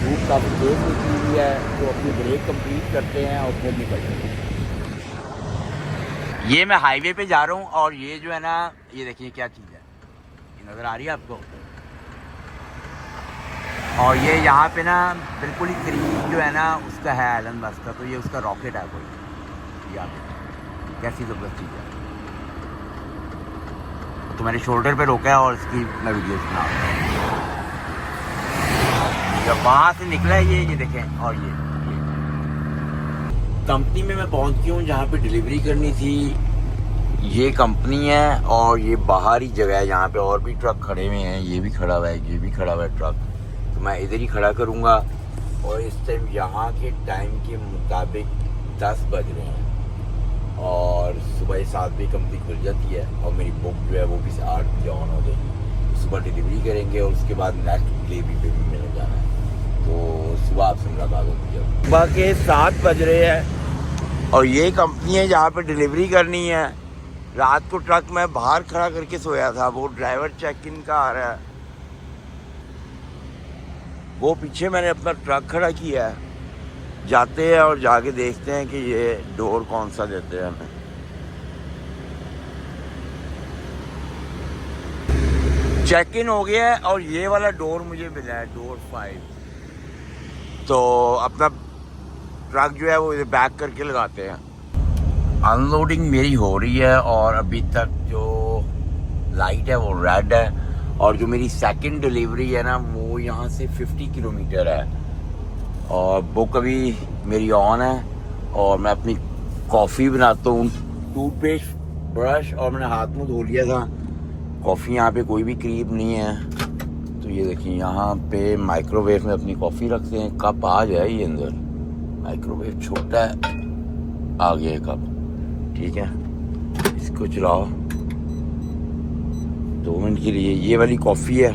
धूप काफ़ी तेज़ निकली हुई है, तो अपनी ब्रेक कंप्लीट करते हैं और फिर निकलते हैं। ये मैं हाईवे पे जा रहा हूँ और ये जो है ना, ये देखिए क्या चीज़ है, ये नज़र आ रही है आपको। और ये यहाँ पे ना बिल्कुल ही करीब जो है ना उसका है एलन मस्क का, तो ये उसका रॉकेट है कोई। यहाँ पे कैसी ज़बरदस्त चीज़ है। तो मैंने शोल्डर पे रोका है और इसकी मैं वीडियो बना रहा हूँ। जब वहाँ से निकला है ये देखें। और ये कंपनी में मैं पहुँच गया हूँ जहाँ पे डिलीवरी करनी थी। ये कंपनी है और ये बाहरी जगह है, यहाँ पे और भी ट्रक खड़े हुए हैं, ये भी खड़ा हुआ है, ये भी खड़ा हुआ है ट्रक। तो मैं इधर ही खड़ा करूँगा। और इस टाइम यहाँ के टाइम के मुताबिक 10 बज रहे हैं और सुबह 7 बजे कंपनी खुल जाती है और मेरी बुक जो है वो भी 8 बजे ऑन हो गई। सुबह डिलीवरी करेंगे और उसके बाद नेक्स्ट डिलीवरी पे भी मिलने जाना है। तो सुबह आपसे मुलाकात होती है। सुबह के 7 बज रहे हैं और ये कंपनी है जहाँ पे डिलीवरी करनी है। रात को ट्रक मैं बाहर खड़ा करके सोया था, वो ड्राइवर चेक इन का आ रहा है, वो पीछे मैंने अपना ट्रक खड़ा किया है। जाते हैं और जाके देखते हैं कि ये डोर कौन सा देते हैं हमें। चेक इन हो गया है और ये वाला डोर मुझे मिला है, डोर 5। तो अपना ट्रक जो है वो बैक करके लगाते हैं। अनलोडिंग मेरी हो रही है और अभी तक जो लाइट है वो रेड है। और जो मेरी सेकंड डिलीवरी है ना वो यहाँ से 50 किलोमीटर है और बुक अभी मेरी ऑन है। और मैं अपनी कॉफ़ी बनाता हूँ, टूथपेस्ट, ब्रश, और मैंने हाथ मुँह धो लिया था। कॉफ़ी यहाँ पे कोई भी करीब नहीं है। तो ये देखिए यहाँ पे माइक्रोवेव में अपनी कॉफ़ी रखते हैं। कप आ जाए ये अंदर, माइक्रोवेव छोटा है, आ गया कप, ठीक है। इसको चलाओ 2 मिनट के लिए। ये वाली कॉफ़ी है,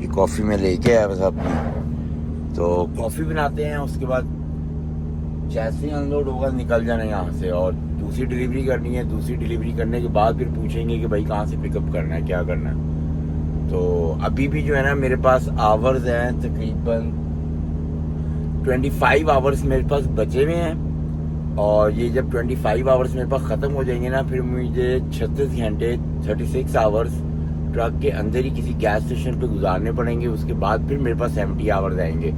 ये कॉफ़ी में लेके आया बस अपनी। तो कॉफ़ी बनाते हैं, उसके बाद जैसे ही अनलोड होगा निकल जाना यहाँ से और दूसरी डिलीवरी करनी है। दूसरी डिलीवरी करने के बाद फिर पूछेंगे कि भाई कहाँ से पिकअप करना है, क्या करना है। तो अभी भी जो है ना मेरे पास आवर्स हैं, तकरीबन 25 आवर्स मेरे पास बचे हुए हैं। और ये जब 25 आवर्स मेरे पास ख़त्म हो जाएंगे ना, फिर मुझे 36 घंटे 36 आवर्स ट्रक के अंदर ही किसी गैस स्टेशन पे गुजारने पड़ेंगे। उसके बाद फिर मेरे पास 70 आवर्स आएंगे,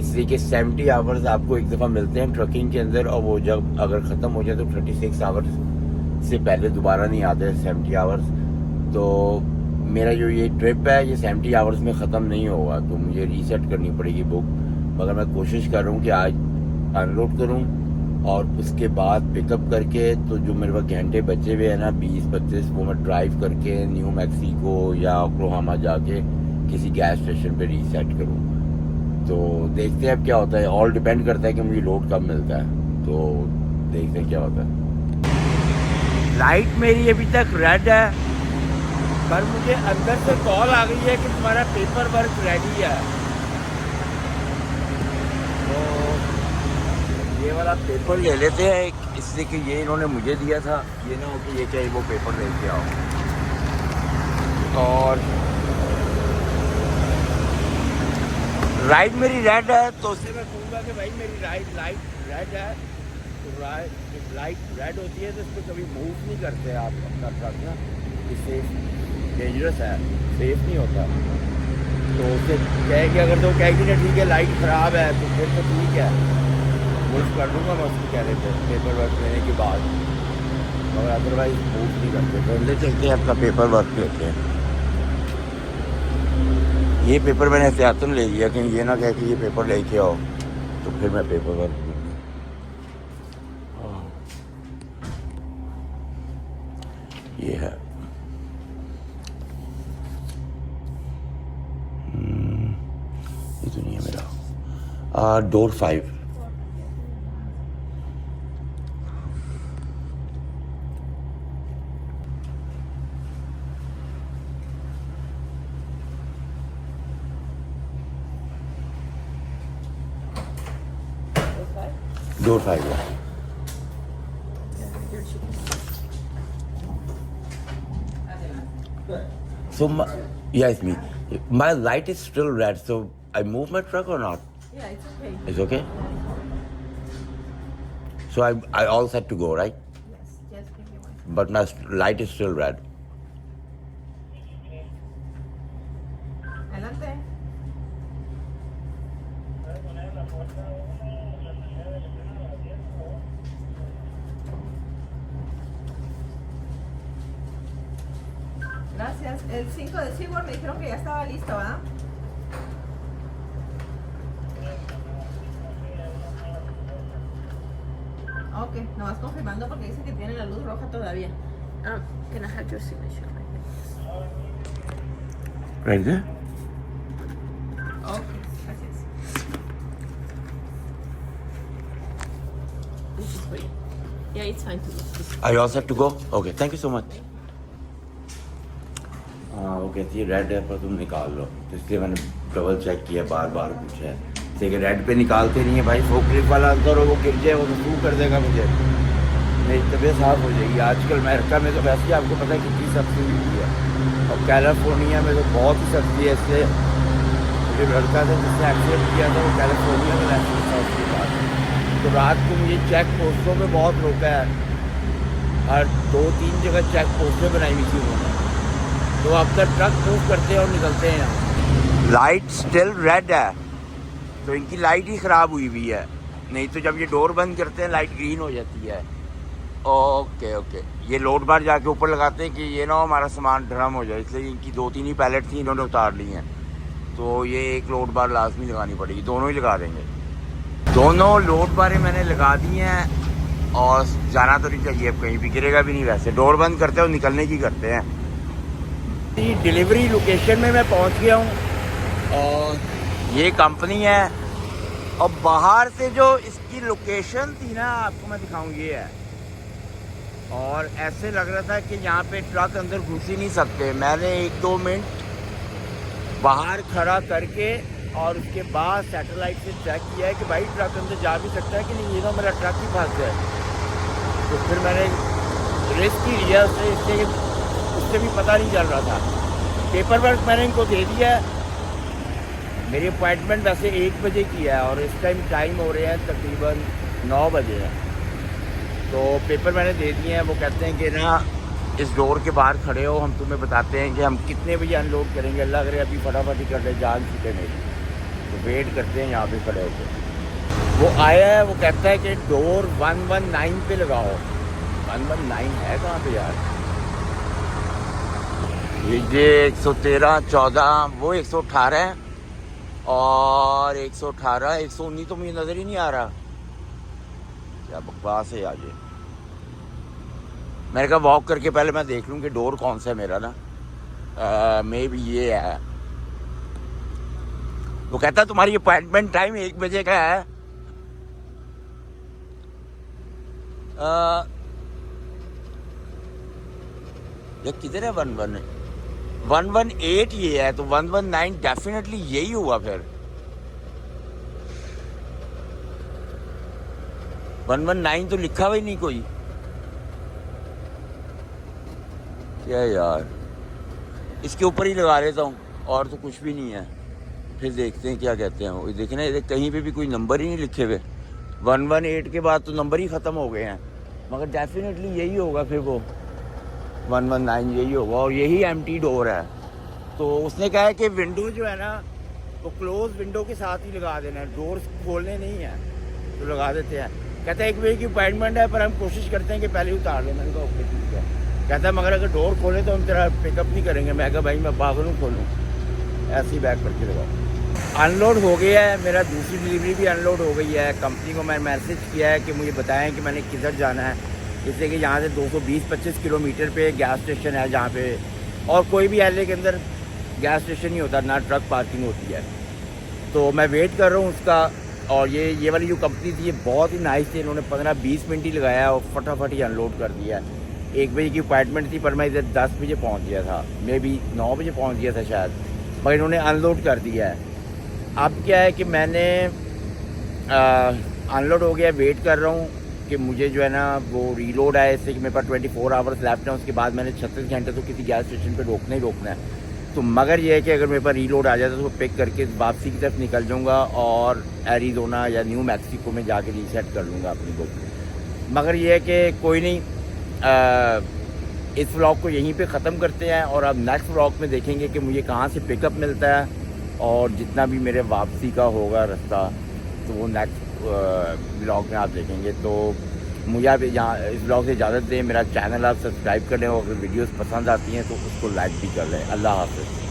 इसलिए कि 70 आवर्स आपको एक दफ़ा मिलते हैं ट्रकिंग के अंदर। और वो जब अगर ख़त्म हो जाए तो 36 आवर्स से पहले दोबारा नहीं आते 70 आवर्स। तो मेरा जो ये ट्रिप है ये 70 आवर्स में ख़त्म नहीं होगा, तो मुझे रीसेट करनी पड़ेगी बुक। मगर मैं कोशिश कर रहा हूँ कि आज अनलोड करूँ और उसके बाद पिकअप करके, तो जो मेरे पास घंटे बचे हुए हैं ना 20-25, वो मैं ड्राइव करके न्यू मैक्सिको या ओक्लाहोमा जाके किसी गैस स्टेशन पे रीसेट करूँ। तो देखते हैं अब क्या होता है। ऑल डिपेंड करता है कि मुझे लोड कब मिलता है, तो देखते हैं क्या होता है। लाइट मेरी अभी तक रेड है, पर मुझे अंदर से कॉल आ गई है कि तुम्हारा पेपर वर्क रेडी है। तो ये वाला पेपर ले लेते हैं इसलिए कि ये इन्होंने मुझे दिया था, ये ना हो कि ये चाहिए वो पेपर लेके आओ। और राइट मेरी रेड है तो उससे मैं कहूँगा कि भाई मेरी लाइट रेड है, तो लाइट रेड होती है तो इसको कभी मूव नहीं करते आप अपना ट्रक ना, इससे डेंजरस है, सेफ नहीं होता। तो उससे कहेगी अगर तो कहेगी ना ठीक है लाइट ख़राब है तो फिर तो ठीक है, मूव कर दूँगा मैं उसको कह रहे थे पेपर वर्क लेने के बाद, मगर अदरवाइज मूव नहीं करते। तो ले चलते हैं अपना पेपर वर्क लेते हैं। ये पेपर मैंने एहतियातन ले लिया कि ये ना कहे कि ये पेपर लेके आओ, तो फिर मैं पेपर वर्क लूँगा। ये है ये तो नहीं है मेरा डोर 5। डोर 5 है। So yeah, it's me. My light is still red, so I move my truck or not? Yeah, it's okay. It's okay. So I all set to go, right? Yes, just give me one. But my light is still red. Adelante. Gracias. El 5 de Seaboard me dijeron que ya estaba listo, ¿verdad? Ok, nomás confirmando porque dice que tiene la luz roja todavía. Can I have your signature right here? Right there? Ok, gracias. This is for you. Yeah, it's fine to use. Are you all set to go? Okay, thank you so much. हाँ वो कहती है रेड है पर तुम निकाल लो, तो इसलिए मैंने डबल चेक किया, बार बार पूछा है। देखिए रेड पे निकालते नहीं है भाई, फोकलिफ्ट वाला अंदर हो वो गिर जाए वो तो शू कर देगा मुझे, मेरी तबीयत साफ हो जाएगी। आजकल अमेरिका में तो वैसे ही आपको पता है कितनी सख्ती हुई है, और कैलिफोर्निया में तो बहुत ही सख्ती है। इसलिए मुझे लड़का था जिसने एक्सीडेंट किया था वो कैलिफोर्निया में रहता था उसके बाद, तो रात को मुझे चेक पोस्टों में बहुत रोका है, हर 2-3 जगह चेक पोस्टें बनाई हुई थी उन्होंने, तो अपना ट्रक मूव करते हैं और निकलते हैं यहाँ। लाइट स्टिल रेड है, तो इनकी लाइट ही ख़राब हुई हुई है, नहीं तो जब ये डोर बंद करते हैं लाइट ग्रीन हो जाती है। ओके ओके, ये लोड बार जाके ऊपर लगाते हैं कि ये ना हमारा सामान ड्रम हो जाए, इसलिए इनकी 2-3 ही पैलेट थी इन्होंने उतार ली हैं, तो ये एक लोड बार लाजमी लगानी पड़ेगी, दोनों ही लगा देंगे। दोनों लोड बारें मैंने लगा दी हैं और जाना तो नहीं चाहिए, अब कहीं भी गिरेगा भी नहीं, वैसे डोर बंद करते हैं और निकलने की करते हैं। डिलीवरी लोकेशन में मैं पहुंच गया हूं और ये कंपनी है, और बाहर से जो इसकी लोकेशन थी ना आपको मैं दिखाऊं, ये है, और ऐसे लग रहा था कि यहाँ पे ट्रक अंदर घुस ही नहीं सकते। मैंने 1-2 मिनट बाहर खड़ा करके और उसके बाद सैटेलाइट से चेक किया है कि भाई ट्रक अंदर जा भी सकता है कि नहीं, ये ना मेरा ट्रक ही फंस जाए। तो फिर मैंने रिस्क ही लिया उससे, इसलिए उससे भी पता नहीं चल रहा था। पेपर वर्क मैंने इनको दे दिया है, मेरी अपॉइंटमेंट वैसे 1 बजे की है और इस टाइम हो रहे हैं तकरीबन 9 बजे है, तो पेपर मैंने दे दिए हैं। वो कहते हैं कि ना इस डोर के बाहर खड़े हो, हम तुम्हें बताते हैं कि हम कितने बजे अनलोड करेंगे, अल्लाह करे अभी फटाफट ही कर ले, जान छूटे मेरी, तो वेट करते हैं यहाँ पे खड़े होकर। वो आया है, वो कहता है कि डोर 119 पे लगाओ। 119 है कहाँ पे यार? ये 113, 14, वो 118 है और 118, 119 तो मुझे नज़र ही नहीं आ रहा, क्या बकवास है आज। मैंने कहा वॉक करके पहले मैं देख लूँ कि डोर कौन सा है मेरा ना, मे भी ये है। वो कहता है तुम्हारी अपॉइंटमेंट टाइम 1 बजे का है। ये किधर है? 118 ये है, तो 119 डेफिनेटली यही हुआ फिर। 119 तो लिखा हुआ ही नहीं कोई। क्या यार, इसके ऊपर ही लगा लेता हूँ और तो कुछ भी नहीं है, फिर देखते हैं क्या कहते हैं वो। देखें ना, कहीं पे भी कोई नंबर ही नहीं लिखे हुए। 118 के बाद तो नंबर ही ख़त्म हो गए हैं, मगर डेफिनेटली यही होगा फिर वो 119 यही होगा, और यही एम्प्टी डोर है। तो उसने कहा है कि विंडो जो है ना वो क्लोज विंडो के साथ ही लगा देना है, डोर खोलने नहीं है, तो लगा देते हैं। कहता है 1 बजे की अपॉइंटमेंट है पर हम कोशिश करते हैं कि पहले ही उतार लें। मैंने कहा ओके ठीक है। कहता है मगर अगर डोर खोले तो हम तेरा पिकअप नहीं करेंगे। मैं कहा भाई मैं पागल हूँ खोलूँ, ऐसे ही बैक करके लगाओ। अनलोड हो गया है मेरा, दूसरी डिलीवरी भी अनलोड हो गई है। कंपनी को मैं मैसेज किया है कि मुझे बताएं कि मैंने किधर जाना है, इसलिए कि यहाँ से 220-25 किलोमीटर पे गैस स्टेशन है जहाँ पे, और कोई भी एलए के अंदर गैस स्टेशन नहीं होता, ना ट्रक पार्किंग होती है। तो मैं वेट कर रहा हूँ उसका। और ये वाली जो कंपनी थी ये बहुत ही नाइस थी, इन्होंने 15-20 मिनट ही लगाया और फटाफट ही अनलोड कर दिया। 1 बजे की अपॉइंटमेंट थी पर मैं इधर 10 बजे पहुँच गया था, मे बी 9 बजे पहुँच गया था शायद, मगर इन्होंने अनलोड कर दिया है। अब क्या है कि मैंने अनलोड हो गया, वेट कर रहा हूँ कि मुझे जो है ना वो रीलोड आए, इससे कि मेरे पास 24 आवर्स लेफ्ट है। उसके बाद मैंने 36 घंटे तो किसी गैस स्टेशन पे रोकना ही रोकना है। तो मगर ये है कि अगर मेरे पास रीलोड आ जाता तो पिक करके वापसी की तरफ निकल जाऊँगा और एरिज़ोना या न्यू मैक्सिको में जाके रीसेट कर लूँगा अपनी बुक। मगर ये है कि कोई नहीं, इस व्लॉग को यहीं पे ख़त्म करते हैं और अब नेक्स्ट व्लॉग में देखेंगे कि मुझे कहाँ से पिकअप मिलता है, और जितना भी मेरे वापसी का होगा रास्ता तो वो नेक्स्ट व्लॉग में आप देखेंगे। तो मुझे आप यहाँ इस व्लॉग से इजाज़त दें। मेरा चैनल आप सब्सक्राइब कर लें और अगर वीडियोस पसंद आती हैं तो उसको लाइक भी कर लें। अल्लाह हाफ़िज़।